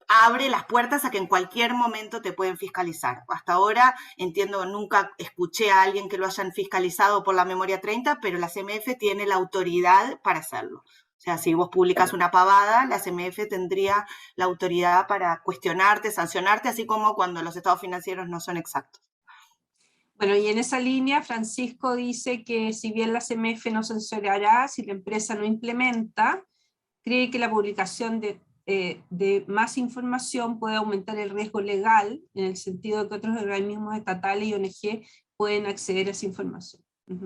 Speaker 2: abre las puertas a que en cualquier momento te pueden fiscalizar. Hasta ahora, entiendo, nunca escuché a alguien que lo hayan fiscalizado por la memoria 30, pero la CMF tiene la autoridad para hacerlo. O sea, si vos publicas una pavada, la CMF tendría la autoridad para cuestionarte, sancionarte, así como cuando los estados financieros no son exactos.
Speaker 1: Bueno, y en esa línea, Francisco dice que si bien la CMF no sancionará si la empresa no implementa, cree que la publicación de más información puede aumentar el riesgo legal, en el sentido de que otros organismos estatales y ONG pueden acceder a esa información.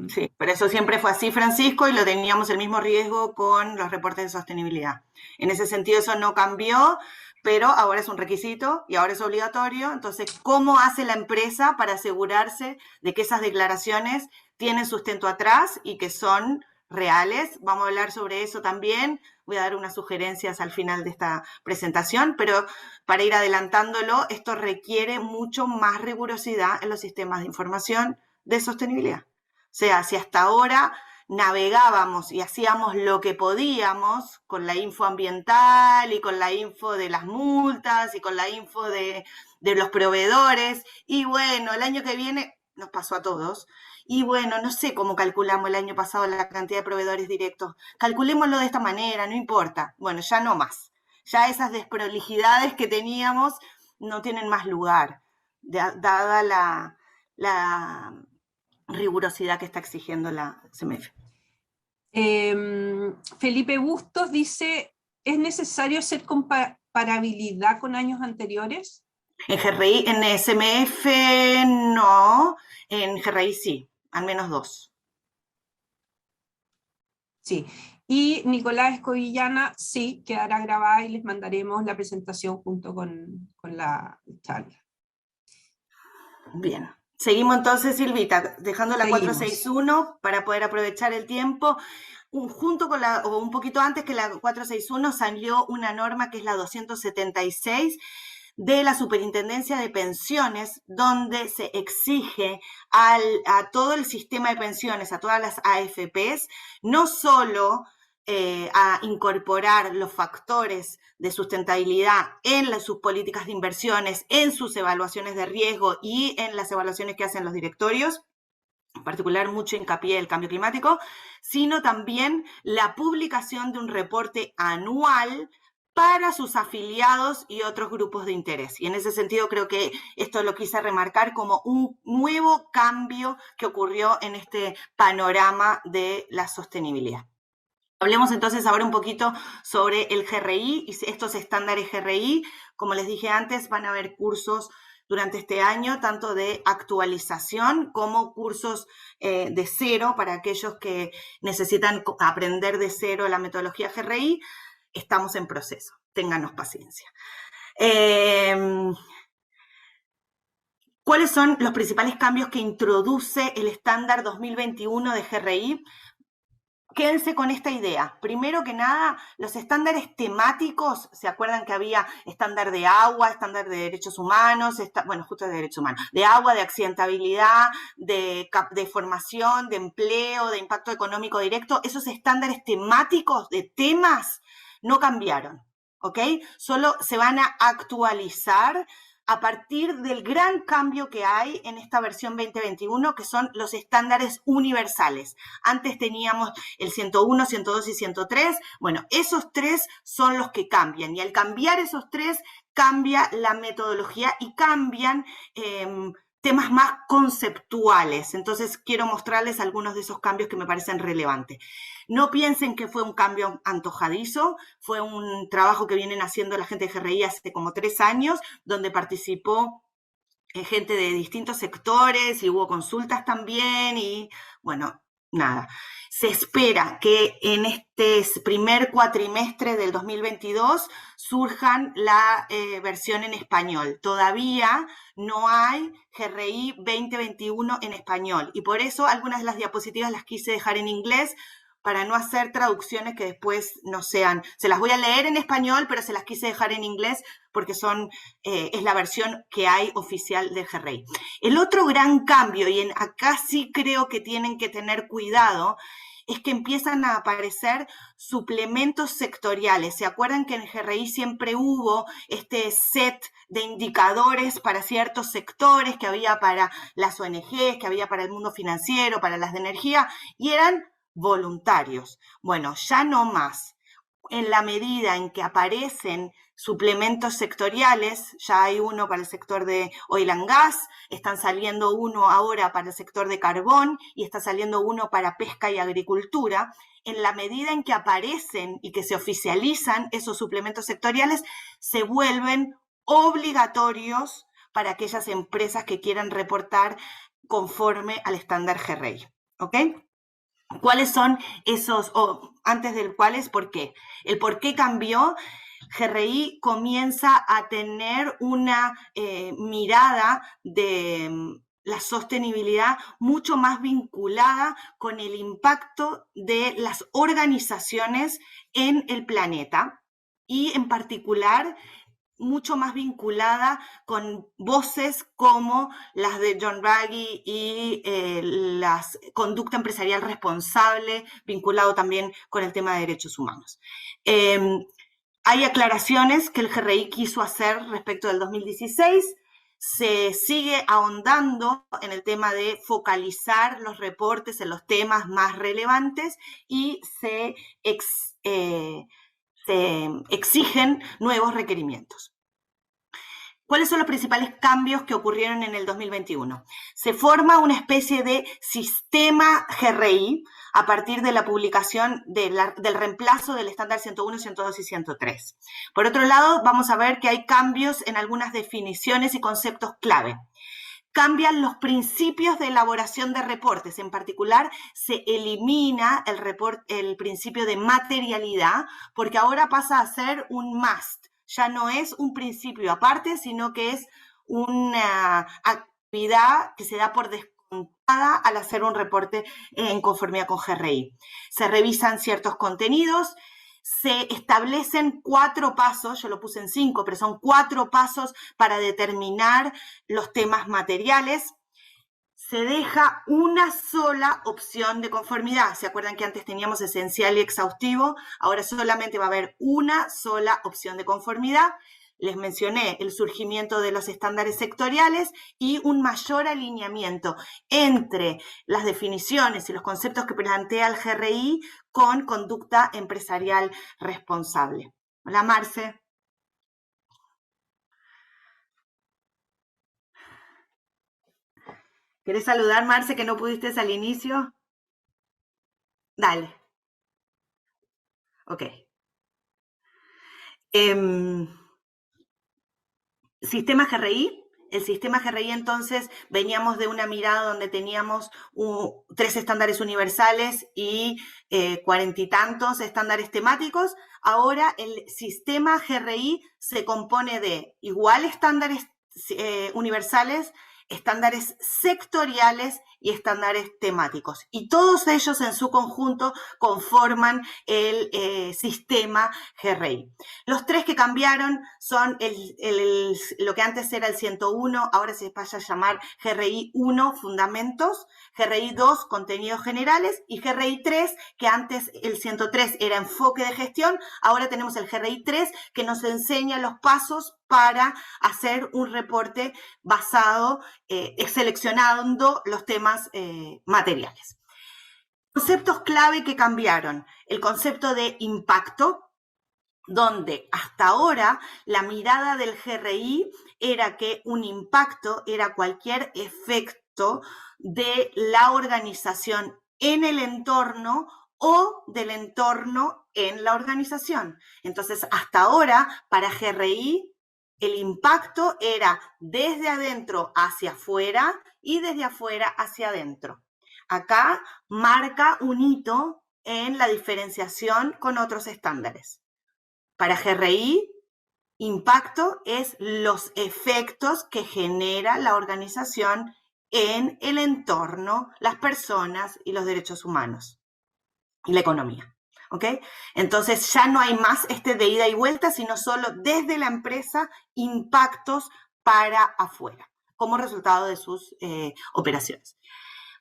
Speaker 2: Sí, pero eso siempre fue así, Francisco, y lo teníamos el mismo riesgo con los reportes de sostenibilidad. En ese sentido eso no cambió, pero ahora es un requisito y ahora es obligatorio. Entonces, ¿cómo hace la empresa para asegurarse de que esas declaraciones tienen sustento atrás y que son reales? Vamos a hablar sobre eso también. Voy a dar unas sugerencias al final de esta presentación, pero para ir adelantándolo, esto requiere mucho más rigurosidad en los sistemas de información de sostenibilidad. O sea, si hasta ahora navegábamos y hacíamos lo que podíamos con la info ambiental y con la info de las multas y con la info de los proveedores, y bueno, el año que viene nos pasó a todos, y bueno, no sé cómo calculamos el año pasado la cantidad de proveedores directos, calculémoslo de esta manera, no importa. Bueno, ya no más, ya esas desprolijidades que teníamos no tienen más lugar, dada la rigurosidad que está exigiendo la CMF.
Speaker 1: Felipe Bustos dice, ¿es necesario hacer comparabilidad con años anteriores?
Speaker 2: En GRI, en CMF no, en GRI sí, al menos 2.
Speaker 1: Sí, y Nicolás Escobillana sí, quedará grabada y les mandaremos la presentación junto con la charla.
Speaker 2: Bien. Seguimos entonces, Silvita, dejando la 461 para poder aprovechar el tiempo. Junto con o un poquito antes que la 461 salió una norma que es la 276 de la Superintendencia de Pensiones, donde se exige a todo el sistema de pensiones, a todas las AFPs, no solo a incorporar los factores de sustentabilidad en sus políticas de inversiones, en sus evaluaciones de riesgo y en las evaluaciones que hacen los directorios, en particular mucho hincapié en el cambio climático, sino también la publicación de un reporte anual para sus afiliados y otros grupos de interés. Y en ese sentido creo que esto lo quise remarcar como un nuevo cambio que ocurrió en este panorama de la sostenibilidad. Hablemos entonces ahora un poquito sobre el GRI y estos estándares GRI. Como les dije antes, van a haber cursos durante este año, tanto de actualización como cursos de cero para aquellos que necesitan aprender de cero la metodología GRI. Estamos en proceso, ténganos paciencia. ¿Cuáles son los principales cambios que introduce el estándar 2021 de GRI? Quédense con esta idea. Primero que nada, los estándares temáticos, ¿se acuerdan que había estándar de agua, estándar de derechos humanos, bueno, justo de derechos humanos, de agua, de accidentabilidad, de formación, de empleo, de impacto económico directo? Esos estándares temáticos de temas no cambiaron, ¿ok? Solo se van a actualizar a partir del gran cambio que hay en esta versión 2021, que son los estándares universales. Antes teníamos el 101, 102 y 103. Bueno, esos tres son los que cambian. Y al cambiar esos tres, cambia la metodología y cambian temas más conceptuales. Entonces, quiero mostrarles algunos de esos cambios que me parecen relevantes. No piensen que fue un cambio antojadizo, fue un trabajo que vienen haciendo la gente de GRI hace como 3 años, donde participó gente de distintos sectores y hubo consultas también y, bueno, nada. Se espera que en este primer cuatrimestre del 2022 surjan la versión en español. Todavía no hay GRI 2021 en español y por eso algunas de las diapositivas las quise dejar en inglés para no hacer traducciones que después no sean. Se las voy a leer en español, pero se las quise dejar en inglés porque es la versión que hay oficial del GRI. El otro gran cambio, y acá sí creo que tienen que tener cuidado, es que empiezan a aparecer suplementos sectoriales. ¿Se acuerdan que en el GRI siempre hubo este set de indicadores para ciertos sectores que había para las ONGs, que había para el mundo financiero, para las de energía, y eran voluntarios? Bueno, ya no más. En la medida en que aparecen suplementos sectoriales, ya hay uno para el sector de oil and gas, están saliendo uno ahora para el sector de carbón y está saliendo uno para pesca y agricultura. En la medida en que aparecen y que se oficializan esos suplementos sectoriales, se vuelven obligatorios para aquellas empresas que quieran reportar conforme al estándar GRI, ¿ok? ¿Cuáles son esos, antes del cuáles, por qué? El por qué cambió. GRI comienza a tener una mirada de la sostenibilidad mucho más vinculada con el impacto de las organizaciones en el planeta y en particular mucho más vinculada con voces como las de John Ruggie y la conducta empresarial responsable, vinculado también con el tema de derechos humanos. Hay aclaraciones que el GRI quiso hacer respecto del 2016, se sigue ahondando en el tema de focalizar los reportes en los temas más relevantes y se exigen nuevos requerimientos. ¿Cuáles son los principales cambios que ocurrieron en el 2021? Se forma una especie de sistema GRI a partir de la publicación del reemplazo del estándar 101, 102 y 103. Por otro lado, vamos a ver que hay cambios en algunas definiciones y conceptos clave. Cambian los principios de elaboración de reportes. En particular, se elimina el principio de materialidad, porque ahora pasa a ser un must. Ya no es un principio aparte, sino que es una actividad que se da por descontada al hacer un reporte en conformidad con GRI. Se revisan ciertos contenidos, se establecen 4 pasos, yo lo puse en 5, pero son 4 pasos para determinar los temas materiales. Se deja una sola opción de conformidad. ¿Se acuerdan que antes teníamos esencial y exhaustivo? Ahora solamente va a haber una sola opción de conformidad. Les mencioné el surgimiento de los estándares sectoriales y un mayor alineamiento entre las definiciones y los conceptos que plantea el GRI con conducta empresarial responsable. Hola, Marce. ¿Querés saludar, Marce, que no pudiste al inicio? Dale. Ok. Sistema GRI El sistema GRI, entonces, veníamos de una mirada donde teníamos 3 estándares universales y 40 y tantos estándares temáticos. Ahora el sistema GRI se compone de igual estándares universales, estándares sectoriales y estándares temáticos. Y todos ellos en su conjunto conforman el sistema GRI. Los 3 que cambiaron son lo que antes era el 101, ahora se pasa a llamar GRI 1, Fundamentos, GRI 2, Contenidos Generales, y GRI 3, que antes el 103 era Enfoque de Gestión, ahora tenemos el GRI 3, que nos enseña los pasos para hacer un reporte basado, seleccionando los temas materiales. Conceptos clave que cambiaron. El concepto de impacto, donde hasta ahora la mirada del GRI era que un impacto era cualquier efecto de la organización en el entorno o del entorno en la organización. Entonces, hasta ahora, para GRI, el impacto era desde adentro hacia afuera y desde afuera hacia adentro. Acá marca un hito en la diferenciación con otros estándares. Para GRI, impacto es los efectos que genera la organización en el entorno, las personas y los derechos humanos y la economía. ¿Ok? Entonces ya no hay más de ida y vuelta, sino solo desde la empresa impactos para afuera, como resultado de sus operaciones.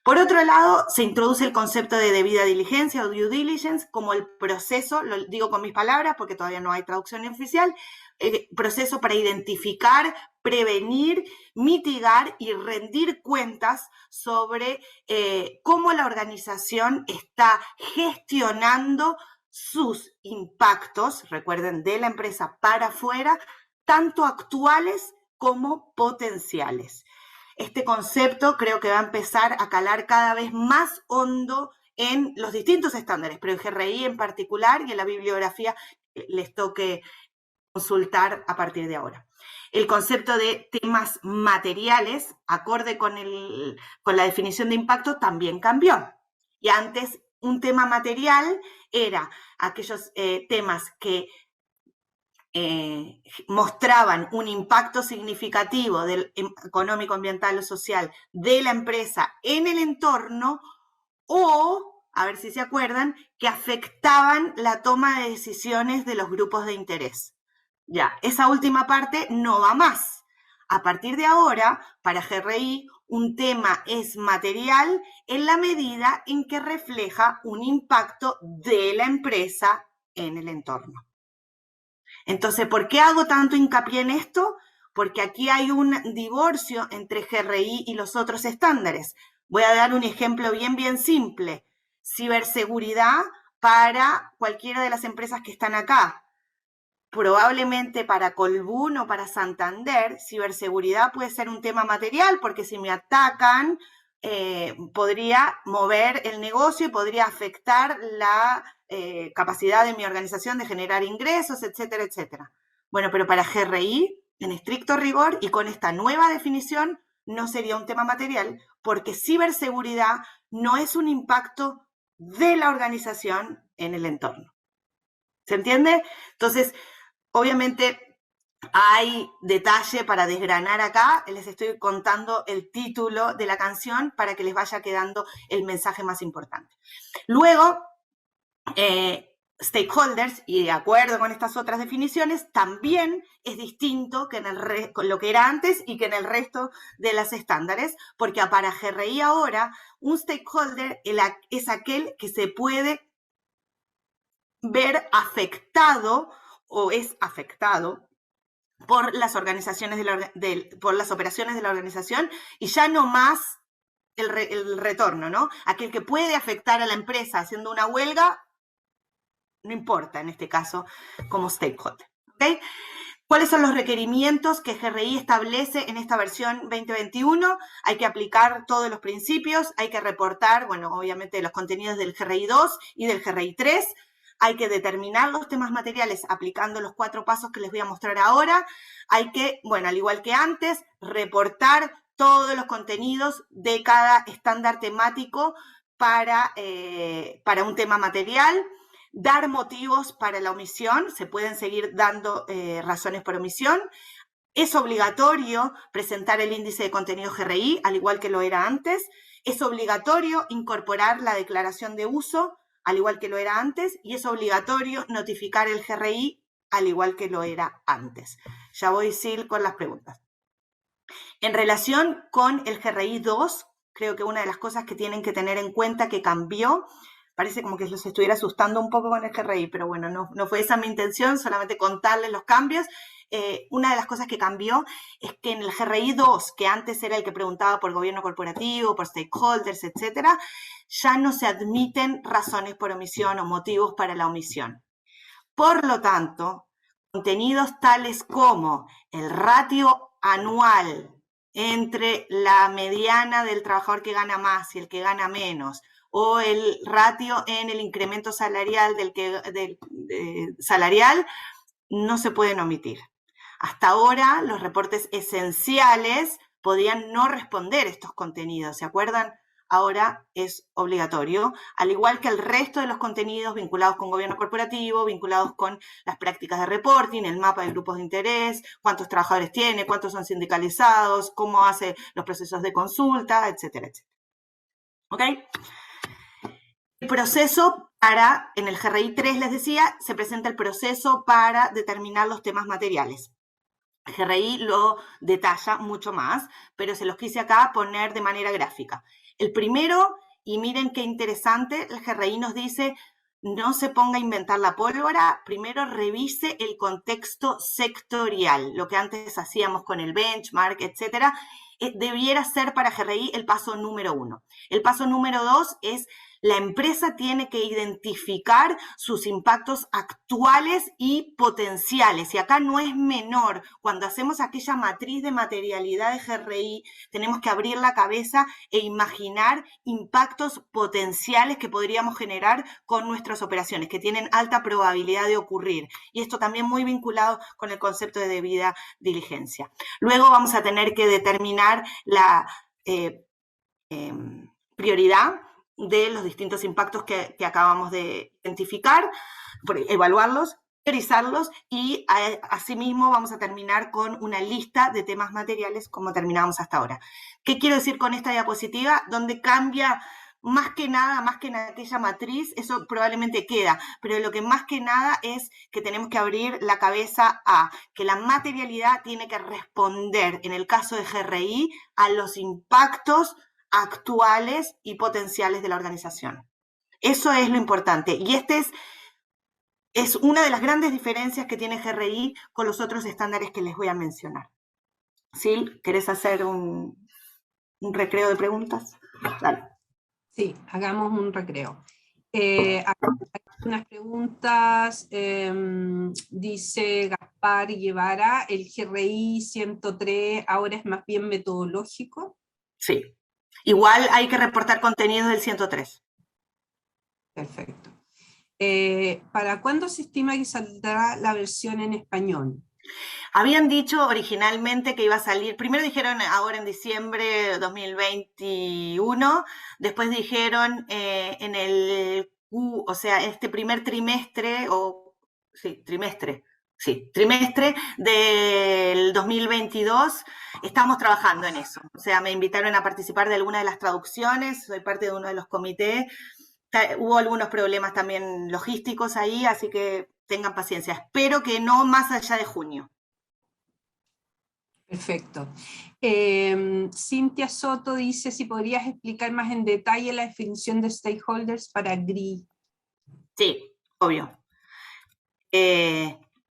Speaker 2: Por otro lado, se introduce el concepto de debida diligencia o due diligence como el proceso, lo digo con mis palabras porque todavía no hay traducción oficial, proceso para identificar, prevenir, mitigar y rendir cuentas sobre cómo la organización está gestionando sus impactos, recuerden, de la empresa para afuera, tanto actuales como potenciales. Este concepto creo que va a empezar a calar cada vez más hondo en los distintos estándares, pero en GRI en particular y en la bibliografía les toque consultar a partir de ahora. El concepto de temas materiales, acorde con la definición de impacto, también cambió. Y antes, un tema material era aquellos temas que mostraban un impacto significativo del económico, ambiental o social de la empresa en el entorno, o, a ver si se acuerdan, que afectaban la toma de decisiones de los grupos de interés. Ya, esa última parte no va más. A partir de ahora, para GRI, un tema es material en la medida en que refleja un impacto de la empresa en el entorno. Entonces, ¿por qué hago tanto hincapié en esto? Porque aquí hay un divorcio entre GRI y los otros estándares. Voy a dar un ejemplo bien simple. Ciberseguridad para cualquiera de las empresas que están acá. Probablemente para Colbún o para Santander, ciberseguridad puede ser un tema material, porque si me atacan, podría mover el negocio y podría afectar la capacidad de mi organización de generar ingresos, etcétera, etcétera. Bueno, pero para GRI, en estricto rigor y con esta nueva definición, no sería un tema material, porque ciberseguridad no es un impacto de la organización en el entorno. ¿Se entiende? Entonces, obviamente hay detalle para desgranar acá, les estoy contando el título de la canción para que les vaya quedando el mensaje más importante. Luego, stakeholders, y de acuerdo con estas otras definiciones, también es distinto que con lo que era antes y que en el resto de los estándares, porque para GRI ahora, un stakeholder es aquel que se puede ver afectado o es afectado por las organizaciones por las operaciones de la organización, y ya no más el retorno, ¿no? Aquel que puede afectar a la empresa haciendo una huelga, no importa en este caso como stakeholder. ¿Okay? ¿Cuáles son los requerimientos que GRI establece en esta versión 2021? Hay que aplicar todos los principios, hay que reportar, bueno, obviamente los contenidos del GRI 2 y del GRI 3, hay que determinar los temas materiales aplicando los 4 pasos que les voy a mostrar ahora, hay que, bueno, al igual que antes, reportar todos los contenidos de cada estándar temático para un tema material, dar motivos para la omisión, se pueden seguir dando razones por omisión. Es obligatorio presentar el índice de contenido GRI, al igual que lo era antes. Es obligatorio incorporar la declaración de uso, al igual que lo era antes. Y es obligatorio notificar el GRI, al igual que lo era antes. Ya voy, Sil, con las preguntas. En relación con el GRI 2, creo que una de las cosas que tienen que tener en cuenta que cambió, parece como que los estuviera asustando un poco con el GRI, pero bueno, no fue esa mi intención, solamente contarles los cambios. Una de las cosas que cambió es que en el GRI 2, que antes era el que preguntaba por gobierno corporativo, por stakeholders, etcétera, ya no se admiten razones por omisión o motivos para la omisión. Por lo tanto, contenidos tales como el ratio anual entre la mediana del trabajador que gana más y el que gana menos, o el ratio en el incremento salarial salarial, no se pueden omitir. Hasta ahora, los reportes esenciales podían no responder estos contenidos, ¿se acuerdan? Ahora es obligatorio, al igual que el resto de los contenidos vinculados con gobierno corporativo, vinculados con las prácticas de reporting, el mapa de grupos de interés, cuántos trabajadores tiene, cuántos son sindicalizados, cómo hace los procesos de consulta, etcétera, etcétera. ¿Ok? El proceso en el GRI 3, les decía, se presenta el proceso para determinar los temas materiales. El GRI lo detalla mucho más, pero se los quise acá poner de manera gráfica. El primero, y miren qué interesante, el GRI nos dice, no se ponga a inventar la pólvora, primero revise el contexto sectorial, lo que antes hacíamos con el benchmark, etcétera, debiera ser para GRI el paso número 1. El paso número 2 es la empresa tiene que identificar sus impactos actuales y potenciales. Y acá no es menor. Cuando hacemos aquella matriz de materialidad de GRI, tenemos que abrir la cabeza e imaginar impactos potenciales que podríamos generar con nuestras operaciones, que tienen alta probabilidad de ocurrir. Y esto también muy vinculado con el concepto de debida diligencia. Luego vamos a tener que determinar la prioridad de los distintos impactos que acabamos de identificar, evaluarlos, priorizarlos y asimismo vamos a terminar con una lista de temas materiales como terminamos hasta ahora. ¿Qué quiero decir con esta diapositiva? Donde cambia más que nada, más que en aquella matriz, eso probablemente queda, pero lo que más que nada es que tenemos que abrir la cabeza a que la materialidad tiene que responder, en el caso de GRI, a los impactos actuales y potenciales de la organización. Eso es lo importante. Y es una de las grandes diferencias que tiene GRI con los otros estándares que les voy a mencionar. ¿Sí? ¿Querés hacer un recreo de preguntas? Dale.
Speaker 1: Sí, hagamos un recreo. Hay unas preguntas. Dice Gaspar Guevara, ¿el GRI 103 ahora es más bien metodológico?
Speaker 2: Sí. Igual hay que reportar contenidos del 103.
Speaker 1: Perfecto. ¿Para cuándo se estima que saldrá la versión en español?
Speaker 2: Habían dicho originalmente que iba a salir, primero dijeron ahora en diciembre de 2021, después dijeron en el o sea, este primer trimestre, trimestre del 2022, estamos trabajando en eso. O sea, me invitaron a participar de alguna de las traducciones, soy parte de uno de los comités, hubo algunos problemas también logísticos ahí, así que tengan paciencia. Espero que no más allá de junio.
Speaker 1: Perfecto. Cintia Soto dice si podrías explicar más en detalle la definición de stakeholders para GRI.
Speaker 2: Sí, obvio.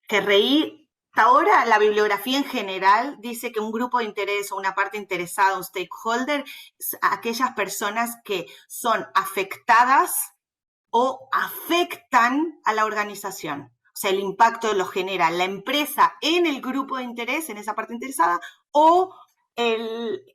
Speaker 2: GRI, hasta ahora la bibliografía en general dice que un grupo de interés o una parte interesada, un stakeholder, es aquellas personas que son afectadas o afectan a la organización. O sea, el impacto lo genera la empresa en el grupo de interés, en esa parte interesada, o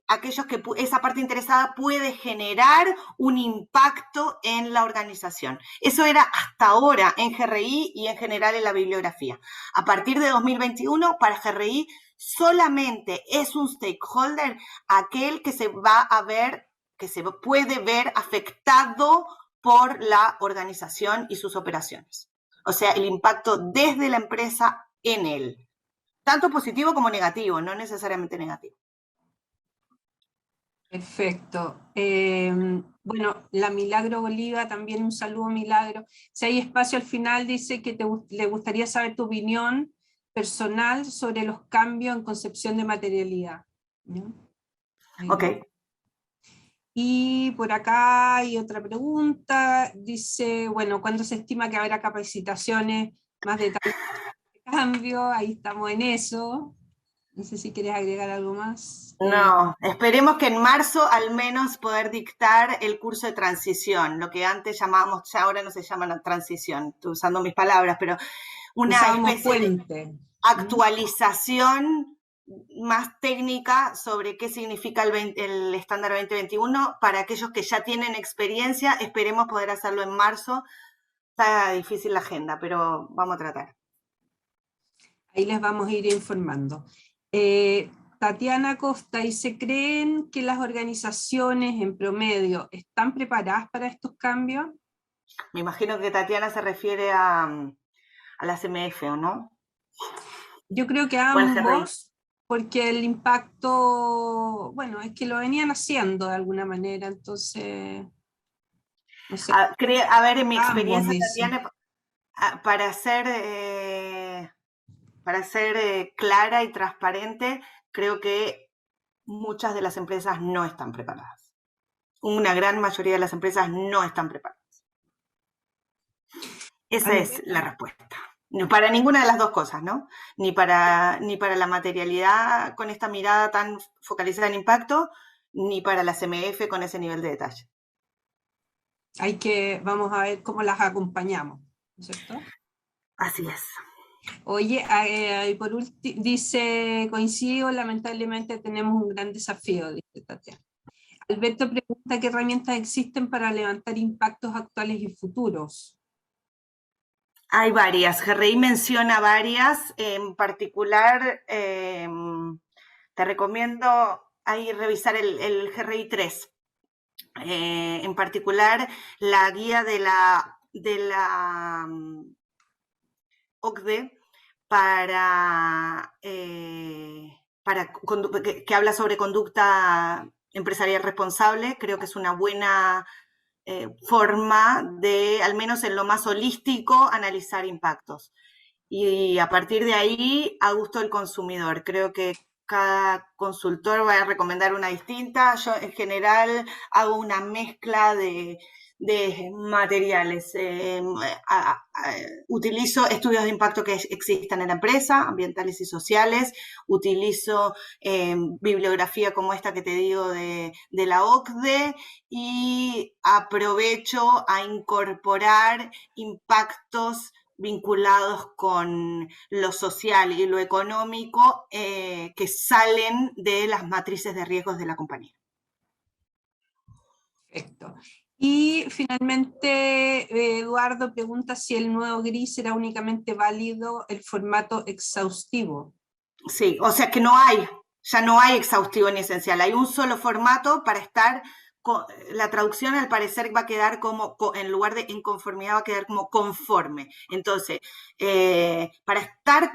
Speaker 2: aquellos que esa parte interesada puede generar un impacto en la organización. Eso era hasta ahora en GRI y en general en la bibliografía. A partir de 2021, para GRI solamente es un stakeholder aquel que se va a ver, que se puede ver afectado por la organización y sus operaciones. O sea, el impacto desde la empresa en él. Tanto positivo como negativo, no necesariamente negativo.
Speaker 1: Perfecto. Bueno, la Milagro Bolívar, también un saludo Milagro. Si hay espacio al final, dice que le gustaría saber tu opinión personal sobre los cambios en concepción de materialidad. ¿No?
Speaker 2: Ok.
Speaker 1: Y por acá hay otra pregunta, dice, bueno, ¿cuándo se estima que habrá capacitaciones más detalladas de cambio? Ahí estamos en eso. No sé si quieres agregar algo más.
Speaker 2: No, esperemos que en marzo al menos poder dictar el curso de transición, lo que antes llamábamos, ya ahora no se llama transición, estoy usando mis palabras, pero una especie de actualización más técnica sobre qué significa el estándar 2021 para aquellos que ya tienen experiencia. Esperemos poder hacerlo en marzo. Está difícil la agenda, pero vamos a tratar.
Speaker 1: Ahí les vamos a ir informando. Tatiana Costa dice, ¿creen que las organizaciones en promedio están preparadas para estos cambios?
Speaker 2: Me imagino que Tatiana se refiere a la CMF, ¿o no?
Speaker 1: Yo creo que ambos, porque el impacto, bueno, es que lo venían haciendo de alguna manera, entonces, no sé.
Speaker 2: A ver, en mi
Speaker 1: Ambos,
Speaker 2: experiencia,
Speaker 1: dice.
Speaker 2: Tatiana, para ser clara y transparente, creo que muchas de las empresas no están preparadas. Una gran mayoría de las empresas no están preparadas. Esa es la respuesta. No para ninguna de las dos cosas, ¿no? Ni para la materialidad con esta mirada tan focalizada en impacto, ni para la CMF con ese nivel de detalle.
Speaker 1: Vamos a ver cómo las acompañamos, ¿no es cierto?
Speaker 2: Así es.
Speaker 1: Oye, por último, dice, coincido, lamentablemente tenemos un gran desafío, dice Tatiana. Alberto pregunta qué herramientas existen para levantar impactos actuales y futuros.
Speaker 2: Hay varias. GRI menciona varias. En particular, te recomiendo ahí revisar el GRI 3. En particular, la guía de la OCDE que habla sobre conducta empresarial responsable. Creo que es una buena forma de, al menos en lo más holístico, analizar impactos. Y a partir de ahí, a gusto del consumidor. Creo que cada consultor va a recomendar una distinta. Yo en general hago una mezcla de materiales. Utilizo estudios de impacto que existan en la empresa, ambientales y sociales. Utilizo bibliografía como esta que te digo de la OCDE y aprovecho a incorporar impactos vinculados con lo social y lo económico que salen de las matrices de riesgos de la compañía.
Speaker 1: Perfecto. Y finalmente, Eduardo pregunta si el nuevo GRI será únicamente válido el formato exhaustivo.
Speaker 2: Sí, o sea que ya no hay exhaustivo ni esencial, hay un solo formato para estar. La traducción al parecer va a quedar como, en lugar de en conformidad, va a quedar como conforme. Entonces, para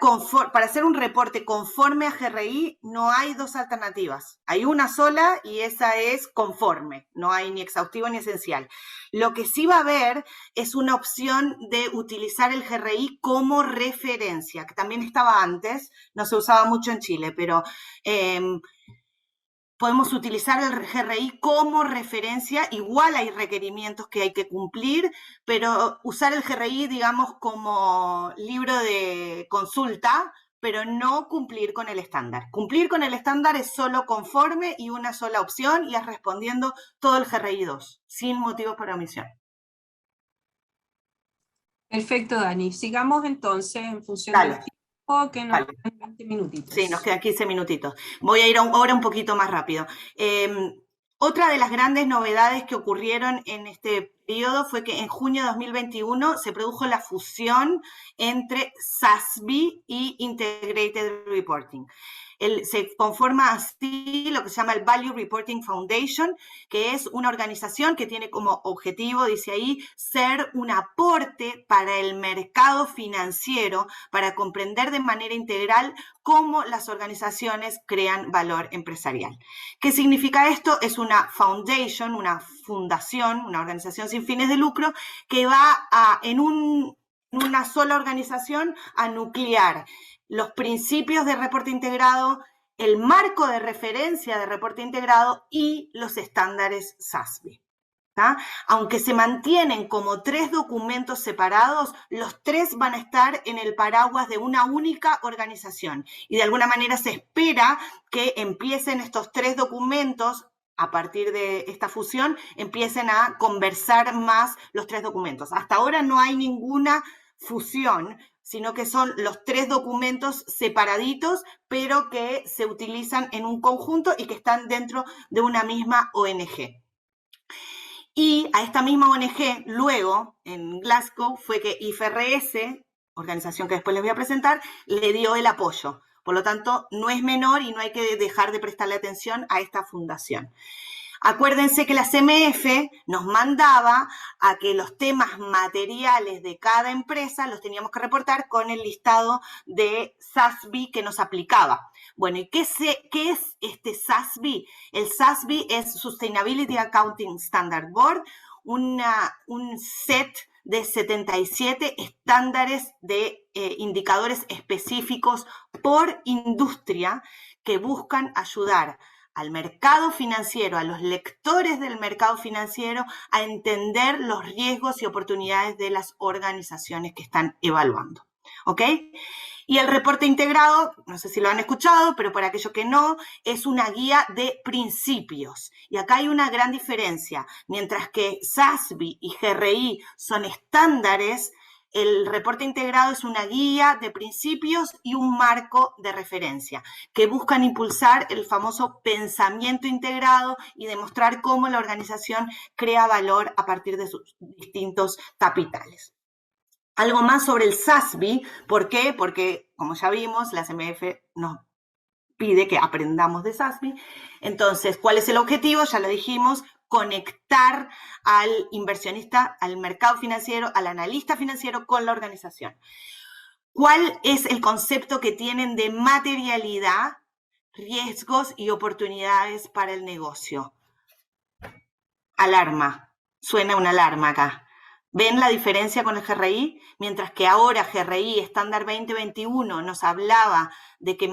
Speaker 2: hacer un reporte conforme a GRI, no hay dos alternativas. Hay una sola y esa es conforme. No hay ni exhaustivo ni esencial. Lo que sí va a haber es una opción de utilizar el GRI como referencia, que también estaba antes, no se usaba mucho en Chile, pero podemos utilizar el GRI como referencia. Igual hay requerimientos que hay que cumplir, pero usar el GRI, digamos, como libro de consulta, pero no cumplir con el estándar. Cumplir con el estándar es solo conforme y una sola opción, y es respondiendo todo el GRI 2, sin motivos para omisión.
Speaker 1: Perfecto, Dani. Sigamos entonces en función
Speaker 2: Dale.
Speaker 1: del tiempo. O que nos
Speaker 2: Vale.
Speaker 1: quedan 20 minutitos.
Speaker 2: Sí, nos quedan 15 minutitos. Voy a ir ahora un poquito más rápido. Otra de las grandes novedades que ocurrieron en este periodo fue que en junio de 2021 se produjo la fusión entre SASB y Integrated Reporting. Se conforma así lo que se llama el Value Reporting Foundation, que es una organización que tiene como objetivo, dice ahí, ser un aporte para el mercado financiero, para comprender de manera integral cómo las organizaciones crean valor empresarial. ¿Qué significa esto? Es una foundation, una fundación, una organización sin fines de lucro que va en una sola organización a nuclear los principios de reporte integrado, el marco de referencia de reporte integrado y los estándares SASB. ¿tá? Aunque se mantienen como 3 documentos separados, los 3 van a estar en el paraguas de una única organización. Y de alguna manera se espera que empiecen estos 3 documentos, a partir de esta fusión, empiecen a conversar más los 3 documentos. Hasta ahora no hay ninguna fusión, sino que son los 3 documentos separaditos, pero que se utilizan en un conjunto y que están dentro de una misma ONG. Y a esta misma ONG, luego, en Glasgow, fue que IFRS, organización que después les voy a presentar, le dio el apoyo. Por lo tanto, no es menor y no hay que dejar de prestarle atención a esta fundación. Acuérdense que la CMF nos mandaba a que los temas materiales de cada empresa los teníamos que reportar con el listado de SASB que nos aplicaba. Bueno, ¿y qué es este SASB? El SASB es Sustainability Accounting Standard Board, un set de 77 estándares de indicadores específicos por industria que buscan ayudar al mercado financiero, a los lectores del mercado financiero, a entender los riesgos y oportunidades de las organizaciones que están evaluando. ¿Ok? Y el reporte integrado, no sé si lo han escuchado, pero para aquellos que no, es una guía de principios. Y acá hay una gran diferencia. Mientras que SASB y GRI son estándares, el reporte integrado es una guía de principios y un marco de referencia que buscan impulsar el famoso pensamiento integrado y demostrar cómo la organización crea valor a partir de sus distintos capitales. Algo más sobre el SASB, ¿por qué? Porque, como ya vimos, la CMF nos pide que aprendamos de SASB. Entonces, ¿cuál es el objetivo? Ya lo dijimos, conectar al inversionista, al mercado financiero, al analista financiero con la organización. ¿Cuál es el concepto que tienen de materialidad, riesgos y oportunidades para el negocio? Alarma. Suena una alarma acá. ¿Ven la diferencia con el GRI? Mientras que ahora GRI Estándar 2021 nos hablaba de que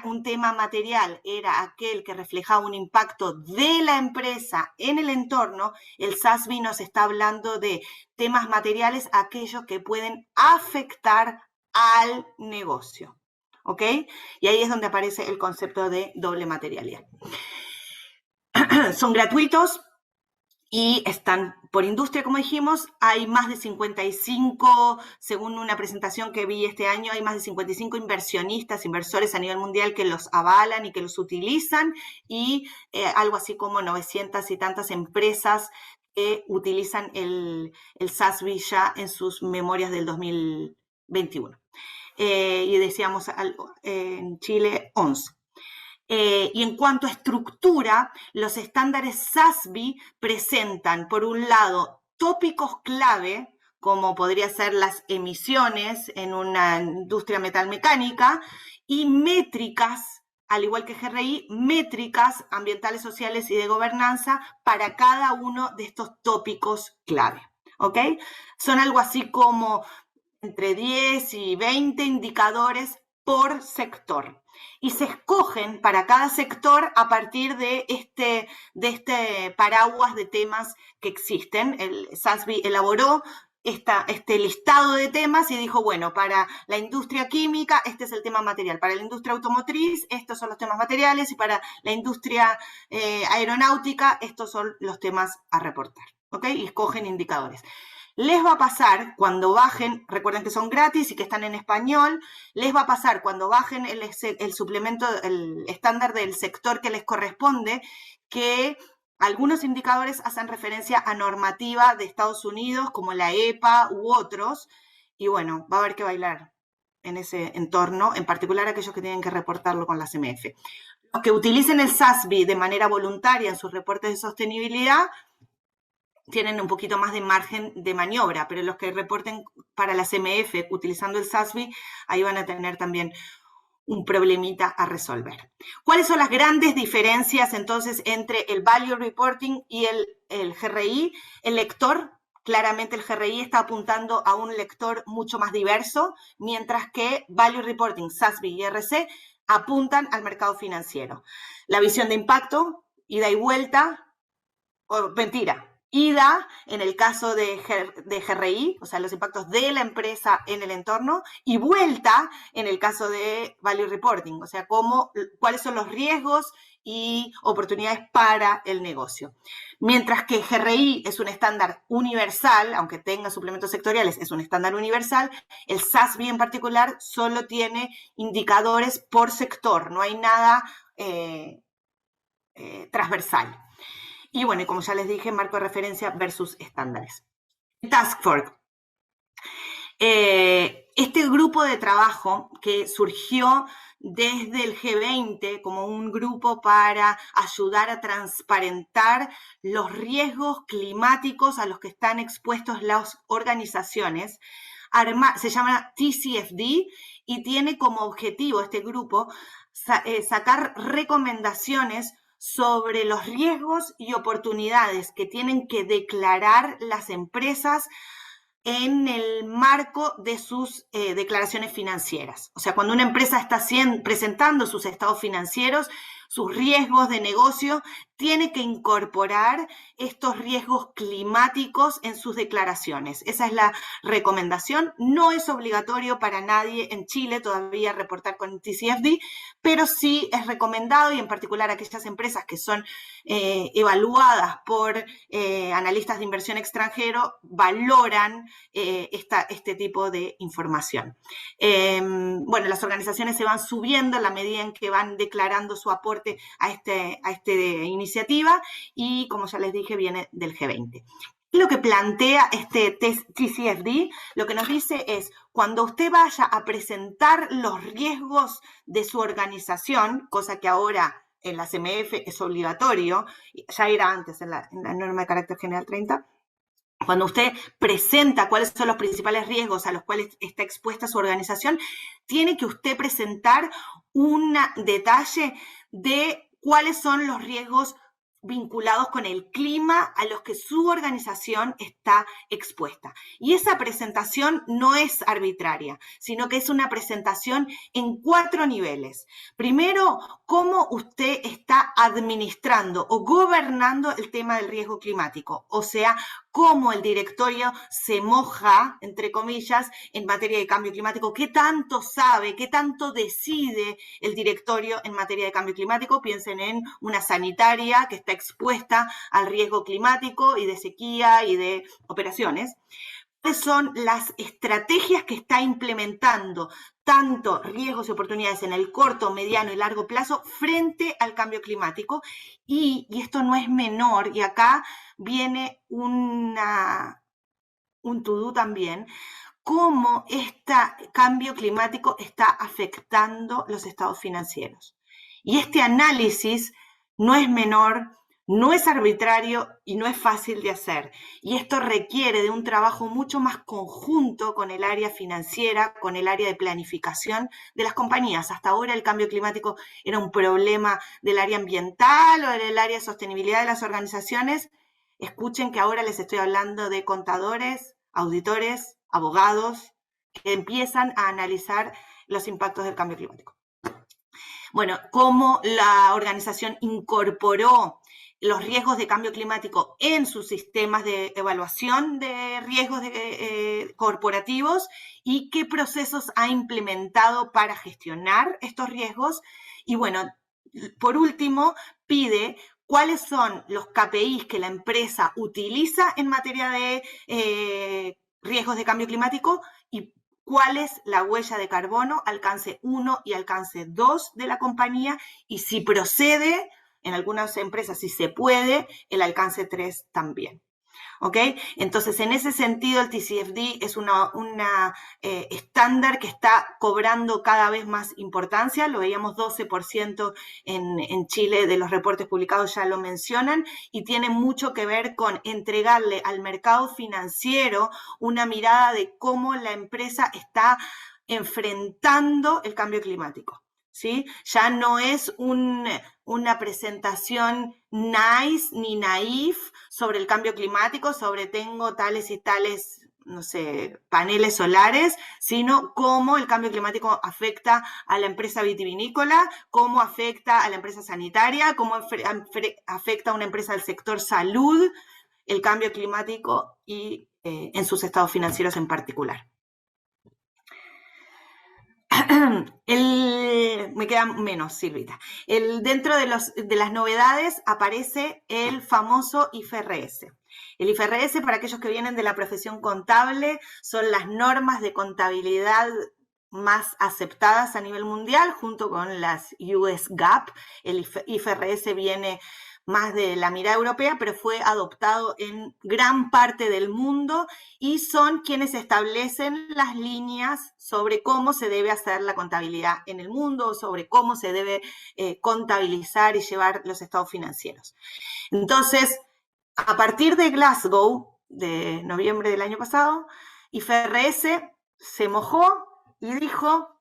Speaker 2: un tema material era aquel que reflejaba un impacto de la empresa en el entorno, el SASB nos está hablando de temas materiales, aquellos que pueden afectar al negocio. ¿Ok? Y ahí es donde aparece el concepto de doble materialidad. Son gratuitos. Y están por industria, como dijimos, hay más de 55, según una presentación que vi este año, hay más de 55 inversores a nivel mundial que los avalan y que los utilizan, y algo así como 900 y tantas empresas que utilizan el SASB ya en sus memorias del 2021. Y decíamos en Chile 11. Y en cuanto a estructura, los estándares SASB presentan, por un lado, tópicos clave, como podría ser las emisiones en una industria metalmecánica, y métricas, al igual que GRI, métricas ambientales, sociales y de gobernanza para cada uno de estos tópicos clave. ¿Ok? Son algo así como entre 10 y 20 indicadores por sector. Y se escogen para cada sector a partir de este paraguas de temas que existen. El SASB elaboró este listado de temas y dijo, bueno, para la industria química, este es el tema material. Para la industria automotriz, estos son los temas materiales. Y para la industria aeronáutica, estos son los temas a reportar. ¿Ok? Y escogen indicadores. Les va a pasar cuando bajen, recuerden que son gratis y que están en español, les va a pasar cuando bajen el suplemento, el estándar del sector que les corresponde, que algunos indicadores hacen referencia a normativa de Estados Unidos, como la EPA u otros, y bueno, va a haber que bailar en ese entorno, en particular aquellos que tienen que reportarlo con la CMF. Los que utilicen el SASB de manera voluntaria en sus reportes de sostenibilidad tienen un poquito más de margen de maniobra, pero los que reporten para la CMF utilizando el SASB, ahí van a tener también un problemita a resolver. ¿Cuáles son las grandes diferencias entonces entre el Value Reporting y el GRI? El lector, claramente el GRI está apuntando a un lector mucho más diverso, mientras que Value Reporting, SASB y RC apuntan al mercado financiero. La visión de impacto, ida y vuelta, ida en el caso de GRI, o sea, los impactos de la empresa en el entorno, y vuelta en el caso de Value Reporting, o sea, cuáles son los riesgos y oportunidades para el negocio. Mientras que GRI es un estándar universal, aunque tenga suplementos sectoriales, es un estándar universal, el SASB en particular solo tiene indicadores por sector, no hay nada transversal. Y bueno, como ya les dije, marco de referencia versus estándares. Task Force. Este grupo de trabajo que surgió desde el G20 como un grupo para ayudar a transparentar los riesgos climáticos a los que están expuestos las organizaciones, se llama TCFD y tiene como objetivo este grupo sacar recomendaciones sobre los riesgos y oportunidades que tienen que declarar las empresas en el marco de sus declaraciones financieras. O sea, cuando una empresa está presentando sus estados financieros, sus riesgos de negocio, tiene que incorporar estos riesgos climáticos en sus declaraciones. Esa es la recomendación. No es obligatorio para nadie en Chile todavía reportar con TCFD, pero sí es recomendado, y en particular aquellas empresas que son evaluadas por analistas de inversión extranjero valoran este tipo de información. Bueno, las organizaciones se van subiendo a la medida en que van declarando su aporte a esta iniciativa y, como ya les dije, viene del G20. Lo que plantea este TCFD, lo que nos dice es, cuando usted vaya a presentar los riesgos de su organización, cosa que ahora en la CMF es obligatorio, ya era antes en la norma de carácter general 30, cuando usted presenta cuáles son los principales riesgos a los cuales está expuesta su organización, tiene que usted presentar un detalle de cuáles son los riesgos vinculados con el clima a los que su organización está expuesta. Y esa presentación no es arbitraria, sino que es una presentación en 4 niveles. Primero, cómo usted está administrando o gobernando el tema del riesgo climático, o sea, cómo el directorio se moja, entre comillas, en materia de cambio climático, qué tanto sabe, qué tanto decide el directorio en materia de cambio climático. Piensen en una sanitaria que está expuesta al riesgo climático y de sequía y de operaciones. ¿Cuáles son las estrategias que está implementando, tanto riesgos y oportunidades en el corto, mediano y largo plazo frente al cambio climático? Y esto no es menor, y acá viene un to-do también, cómo este cambio climático está afectando los estados financieros. Y este análisis no es menor, no es arbitrario y no es fácil de hacer. Y esto requiere de un trabajo mucho más conjunto con el área financiera, con el área de planificación de las compañías. Hasta ahora el cambio climático era un problema del área ambiental o del área de sostenibilidad de las organizaciones. Escuchen que ahora les estoy hablando de contadores, auditores, abogados, que empiezan a analizar los impactos del cambio climático. Bueno, cómo la organización incorporó los riesgos de cambio climático en sus sistemas de evaluación de riesgos corporativos y qué procesos ha implementado para gestionar estos riesgos. Y bueno, por último, pide cuáles son los KPIs que la empresa utiliza en materia de riesgos de cambio climático y cuál es la huella de carbono, alcance 1 y alcance 2 de la compañía, y si procede, en algunas empresas, si se puede, el alcance 3 también. ¿Ok? Entonces, en ese sentido, el TCFD es una estándar que está cobrando cada vez más importancia. Lo veíamos 12% en Chile, de los reportes publicados ya lo mencionan, y tiene mucho que ver con entregarle al mercado financiero una mirada de cómo la empresa está enfrentando el cambio climático. ¿Sí? Ya no es una presentación nice ni naif sobre el cambio climático, sobre tengo tales y tales, no sé, paneles solares, sino cómo el cambio climático afecta a la empresa vitivinícola, cómo afecta a la empresa sanitaria, cómo afecta a una empresa del sector salud, el cambio climático y en sus estados financieros en particular. Me queda menos, Silvita. Dentro de las novedades aparece el famoso IFRS. El IFRS, para aquellos que vienen de la profesión contable, son las normas de contabilidad más aceptadas a nivel mundial, junto con las US GAAP. El IFRS viene más de la mirada europea, pero fue adoptado en gran parte del mundo y son quienes establecen las líneas sobre cómo se debe hacer la contabilidad en el mundo, sobre cómo se debe contabilizar y llevar los estados financieros. Entonces, a partir de Glasgow, de noviembre del año pasado, IFRS se mojó y dijo,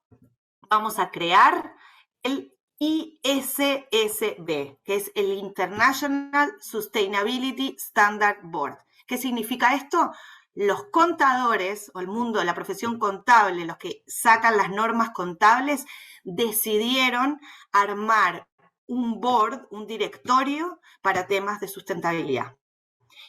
Speaker 2: vamos a crear el ISSB, que es el International Sustainability Standard Board. ¿Qué significa esto? Los contadores, o el mundo de la profesión contable, los que sacan las normas contables, decidieron armar un board, un directorio para temas de sustentabilidad.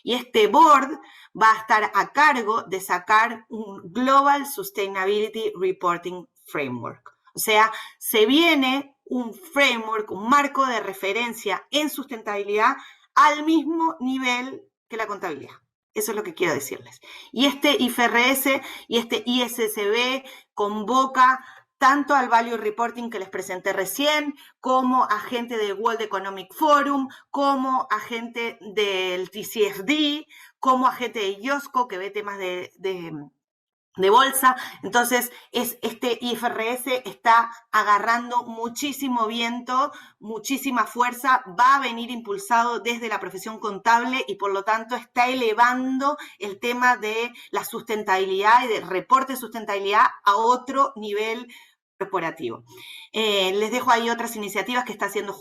Speaker 2: Y este board va a estar a cargo de sacar un Global Sustainability Reporting Framework. O sea, se viene un framework, un marco de referencia en sustentabilidad al mismo nivel que la contabilidad. Eso es lo que quiero decirles. Y este IFRS y este ISSB convoca tanto al Value Reporting que les presenté recién, como a gente del World Economic Forum, como a gente del TCFD, como a gente de IOSCO que ve temas de bolsa. Entonces, este IFRS está agarrando muchísimo viento, muchísima fuerza, va a venir impulsado desde la profesión contable y por lo tanto está elevando el tema de la sustentabilidad y del reporte de sustentabilidad a otro nivel corporativo. Les dejo ahí otras iniciativas que está haciendo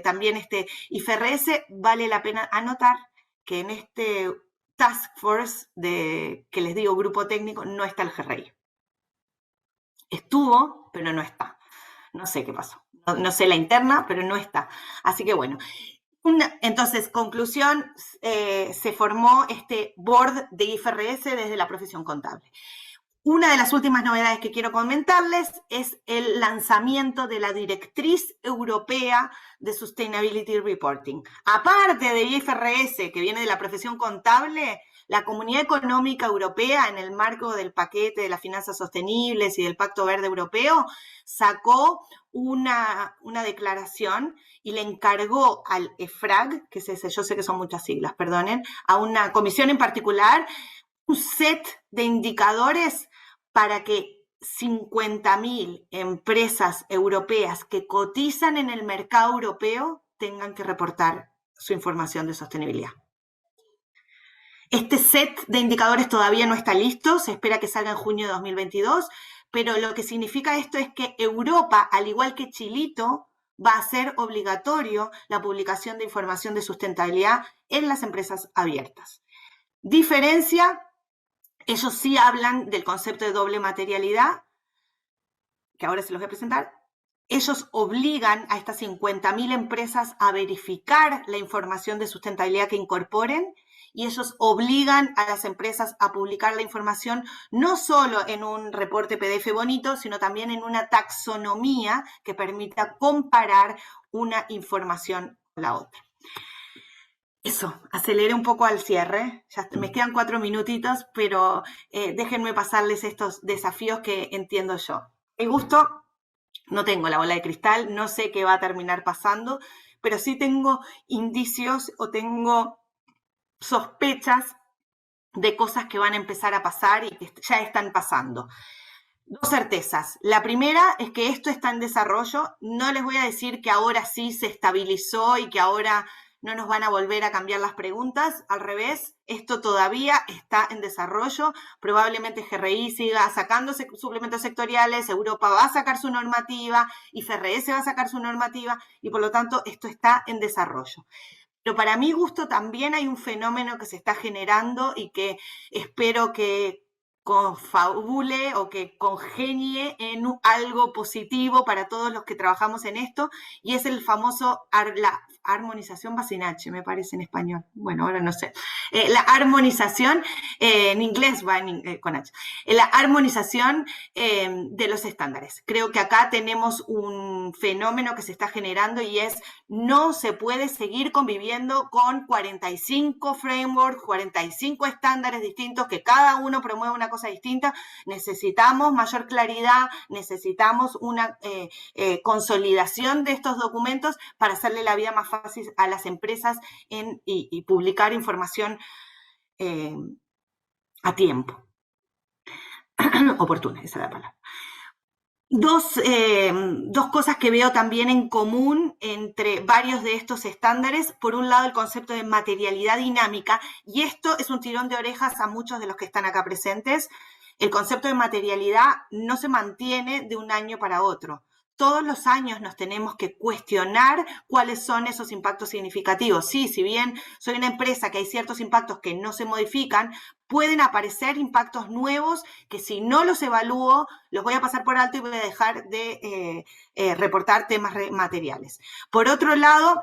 Speaker 2: también este IFRS. Vale la pena anotar que en este Task Force que les digo, grupo técnico, no está el GRI. Estuvo, pero no está. No sé qué pasó. No sé la interna, pero no está. Así que bueno. Entonces, conclusión, se formó este board de IFRS desde la profesión contable. Una de las últimas novedades que quiero comentarles es el lanzamiento de la Directriz Europea de Sustainability Reporting. Aparte del IFRS, que viene de la profesión contable, la Comunidad Económica Europea, en el marco del paquete de las finanzas sostenibles y del Pacto Verde Europeo, sacó una declaración y le encargó al EFRAG, que es ese, yo sé que son muchas siglas, perdonen, a una comisión en particular, un set de indicadores para que 50.000 empresas europeas que cotizan en el mercado europeo tengan que reportar su información de sostenibilidad. Este set de indicadores todavía no está listo, se espera que salga en junio de 2022, pero lo que significa esto es que Europa, al igual que Chilito, va a hacer obligatorio la publicación de información de sustentabilidad en las empresas abiertas. Diferencia, ellos sí hablan del concepto de doble materialidad, que ahora se los voy a presentar. Ellos obligan a estas 50.000 empresas a verificar la información de sustentabilidad que incorporen y ellos obligan a las empresas a publicar la información no solo en un reporte PDF bonito, sino también en una taxonomía que permita comparar una información con la otra. eso, aceleré un poco al cierre, ya me quedan 4 minutitos, pero déjenme pasarles estos desafíos que entiendo yo. Mi gusto, no tengo la bola de cristal, no sé qué va a terminar pasando, pero sí tengo indicios o tengo sospechas de cosas que van a empezar a pasar y que ya están pasando. Dos certezas. La primera es que esto está en desarrollo. No les voy a decir que ahora sí se estabilizó y que ahora no nos van a volver a cambiar las preguntas. Al revés, esto todavía está en desarrollo. Probablemente GRI siga sacando suplementos sectoriales, Europa va a sacar su normativa, IFRS va a sacar su normativa y por lo tanto esto está en desarrollo. Pero para mi gusto también hay un fenómeno que se está generando y que espero que confabule o que congenie en algo positivo para todos los que trabajamos en esto, y es el famoso, la armonización va sin H, me parece en español, bueno, ahora no sé, la armonización, en inglés va con H, la armonización de los estándares. Creo que acá tenemos un fenómeno que se está generando y es, no se puede seguir conviviendo con 45 frameworks, 45 estándares distintos, que cada uno promueve una cosa distinta. Necesitamos mayor claridad, necesitamos una consolidación de estos documentos para hacerle la vida más fácil a las empresas y publicar información a tiempo. Oportuna, esa es la palabra. Dos cosas que veo también en común entre varios de estos estándares. Por un lado, el concepto de materialidad dinámica, y esto es un tirón de orejas a muchos de los que están acá presentes. El concepto de materialidad no se mantiene de un año para otro. Todos los años nos tenemos que cuestionar cuáles son esos impactos significativos. Sí, si bien soy una empresa que hay ciertos impactos que no se modifican, pueden aparecer impactos nuevos que si no los evalúo, los voy a pasar por alto y voy a dejar de reportar temas materiales. Por otro lado,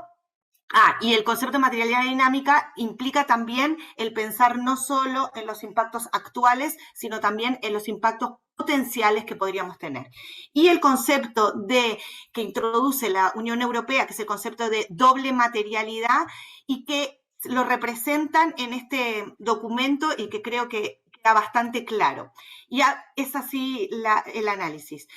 Speaker 2: y el concepto de materialidad dinámica implica también el pensar no solo en los impactos actuales, sino también en los impactos potenciales que podríamos tener. Y el concepto que introduce la Unión Europea, que es el concepto de doble materialidad, y que lo representan en este documento y que creo que queda bastante claro. Y es así el análisis.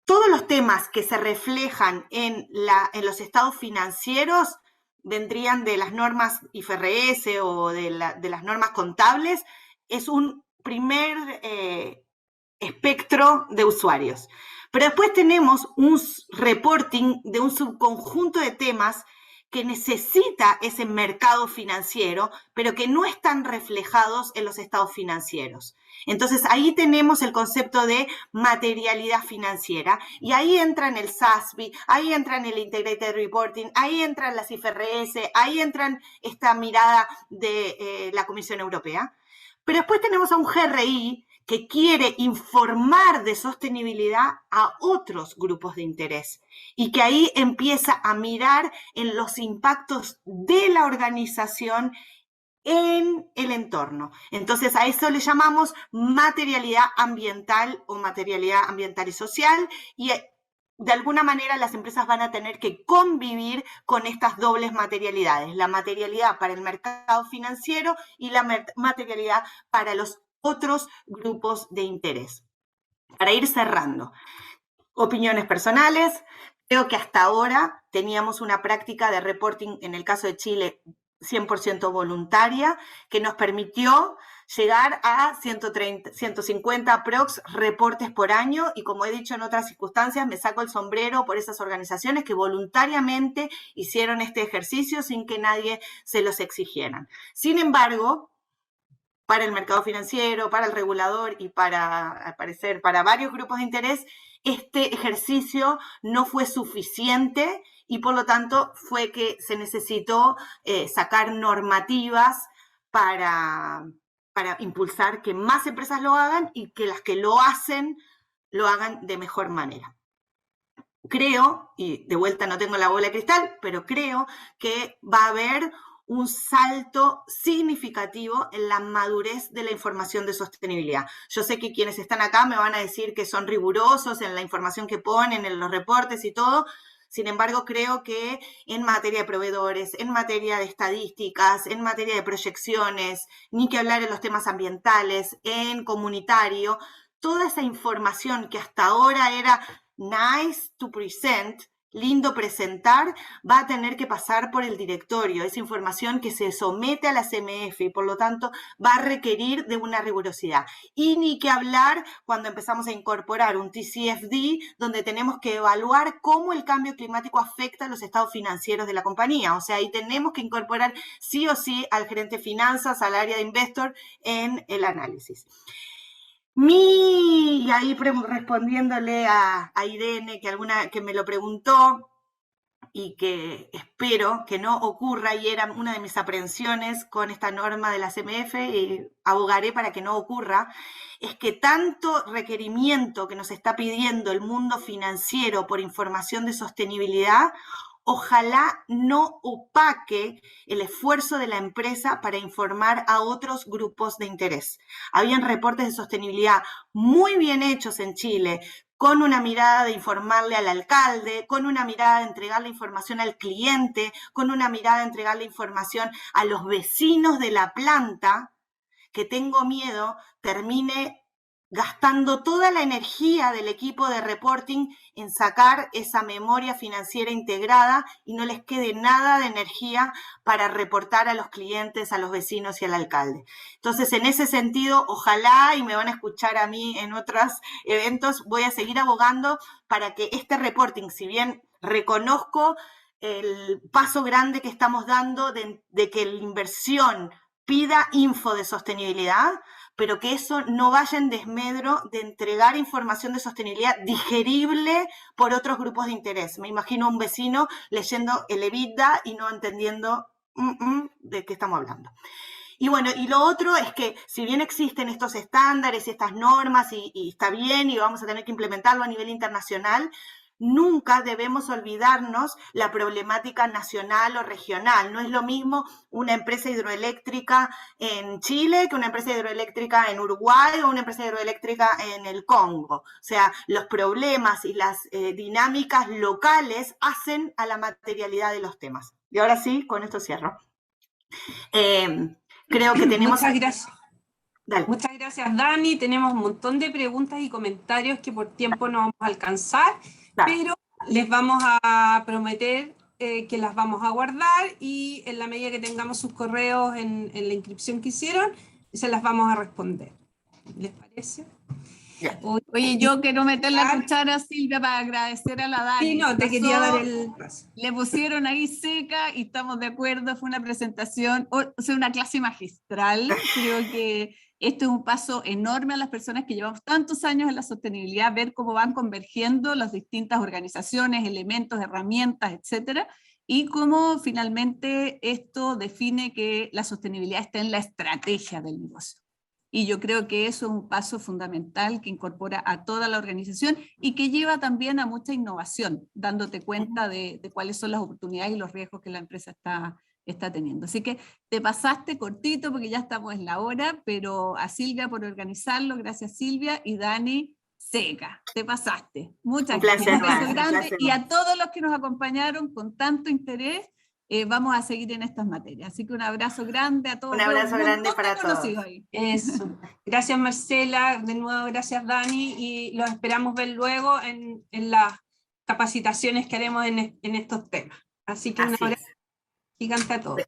Speaker 2: Todos los temas que se reflejan en los estados financieros vendrían de las normas IFRS o de las normas contables. Es un primer espectro de usuarios. Pero después tenemos un reporting de un subconjunto de temas que necesita ese mercado financiero, pero que no están reflejados en los estados financieros. Entonces, ahí tenemos el concepto de materialidad financiera, y ahí entran el SASB, ahí entran el Integrated Reporting, ahí entran las IFRS, ahí entran esta mirada de la Comisión Europea. Pero después tenemos a un GRI que quiere informar de sostenibilidad a otros grupos de interés y que ahí empieza a mirar en los impactos de la organización en el entorno. Entonces, a eso le llamamos materialidad ambiental o materialidad ambiental y social, y de alguna manera las empresas van a tener que convivir con estas dobles materialidades, la materialidad para el mercado financiero y la materialidad para los otros grupos de interés. Para ir cerrando, opiniones personales, creo que hasta ahora teníamos una práctica de reporting, en el caso de Chile, 100% voluntaria, que nos permitió llegar a 150 aprox reportes por año, y como he dicho en otras circunstancias, me saco el sombrero por esas organizaciones que voluntariamente hicieron este ejercicio sin que nadie se los exigiera. Sin embargo, para el mercado financiero, para el regulador y al parecer para varios grupos de interés, este ejercicio no fue suficiente y por lo tanto fue que se necesitó sacar normativas para impulsar que más empresas lo hagan y que las que lo hagan de mejor manera. Creo, y de vuelta no tengo la bola de cristal, pero creo que va a haber un salto significativo en la madurez de la información de sostenibilidad. Yo sé que quienes están acá me van a decir que son rigurosos en la información que ponen, en los reportes y todo. Sin embargo, creo que en materia de proveedores, en materia de estadísticas, en materia de proyecciones, ni que hablar en los temas ambientales, en comunitario, toda esa información que hasta ahora era nice to present, lindo presentar, va a tener que pasar por el directorio. Es información que se somete a la CMF y por lo tanto va a requerir de una rigurosidad. Y ni que hablar cuando empezamos a incorporar un TCFD, donde tenemos que evaluar cómo el cambio climático afecta a los estados financieros de la compañía. O sea, ahí tenemos que incorporar sí o sí al gerente de finanzas, al área de investor en el análisis. Y ahí respondiéndole a Irene, que me lo preguntó y que espero que no ocurra, y era una de mis aprehensiones con esta norma de la CMF, y abogaré para que no ocurra, es que tanto requerimiento que nos está pidiendo el mundo financiero por información de sostenibilidad, ojalá no opaque el esfuerzo de la empresa para informar a otros grupos de interés. Habían reportes de sostenibilidad muy bien hechos en Chile, con una mirada de informarle al alcalde, con una mirada de entregarle información al cliente, con una mirada de entregarle información a los vecinos de la planta, que tengo miedo termine gastando toda la energía del equipo de reporting en sacar esa memoria financiera integrada y no les quede nada de energía para reportar a los clientes, a los vecinos y al alcalde. Entonces, en ese sentido, ojalá, y me van a escuchar a mí en otros eventos, voy a seguir abogando para que este reporting, si bien reconozco el paso grande que estamos dando de que la inversión pida info de sostenibilidad, pero que eso no vaya en desmedro de entregar información de sostenibilidad digerible por otros grupos de interés. Me imagino un vecino leyendo el EBITDA y no entendiendo de qué estamos hablando. Y bueno, y lo otro es que si bien existen estos estándares y estas normas y está bien y vamos a tener que implementarlo a nivel internacional, nunca debemos olvidarnos la problemática nacional o regional. No es lo mismo una empresa hidroeléctrica en Chile que una empresa hidroeléctrica en Uruguay o una empresa hidroeléctrica en el Congo. O sea, los problemas y las dinámicas locales hacen a la materialidad de los temas. Y ahora sí, con esto cierro. Creo que tenemos...
Speaker 1: Muchas gracias. Dale. Muchas gracias, Dani. Tenemos un montón de preguntas y comentarios que por tiempo no vamos a alcanzar, pero les vamos a prometer que las vamos a guardar y en la medida que tengamos sus correos en la inscripción que hicieron, se las vamos a responder. ¿Les parece?
Speaker 3: Oye, yo quiero meter la cuchara, Silvia, para agradecer a la Dani.
Speaker 1: Sí, no, te quería dar el paso.
Speaker 3: Le pusieron ahí seca y estamos de acuerdo, fue una presentación, o sea, una clase magistral. Creo que esto es un paso enorme a las personas que llevamos tantos años en la sostenibilidad, ver cómo van convergiendo las distintas organizaciones, elementos, herramientas, etcétera, y cómo finalmente esto define que la sostenibilidad está en la estrategia del negocio. Y yo creo que eso es un paso fundamental que incorpora a toda la organización y que lleva también a mucha innovación, dándote cuenta de cuáles son las oportunidades y los riesgos que la empresa está teniendo. Así que te pasaste cortito porque ya estamos en la hora, pero a Silvia por organizarlo, gracias Silvia, y Dani, seca, te pasaste. Muchas gracias. Un beso grande y a todos los que nos acompañaron con tanto interés. Vamos a seguir en estas materias. Así que un abrazo grande a todos.
Speaker 2: Un abrazo grande para todos.
Speaker 1: Eso. Gracias, Marcela. De nuevo, gracias, Dani. Y los esperamos ver luego en las capacitaciones que haremos en estos temas. Así que un abrazo gigante a todos.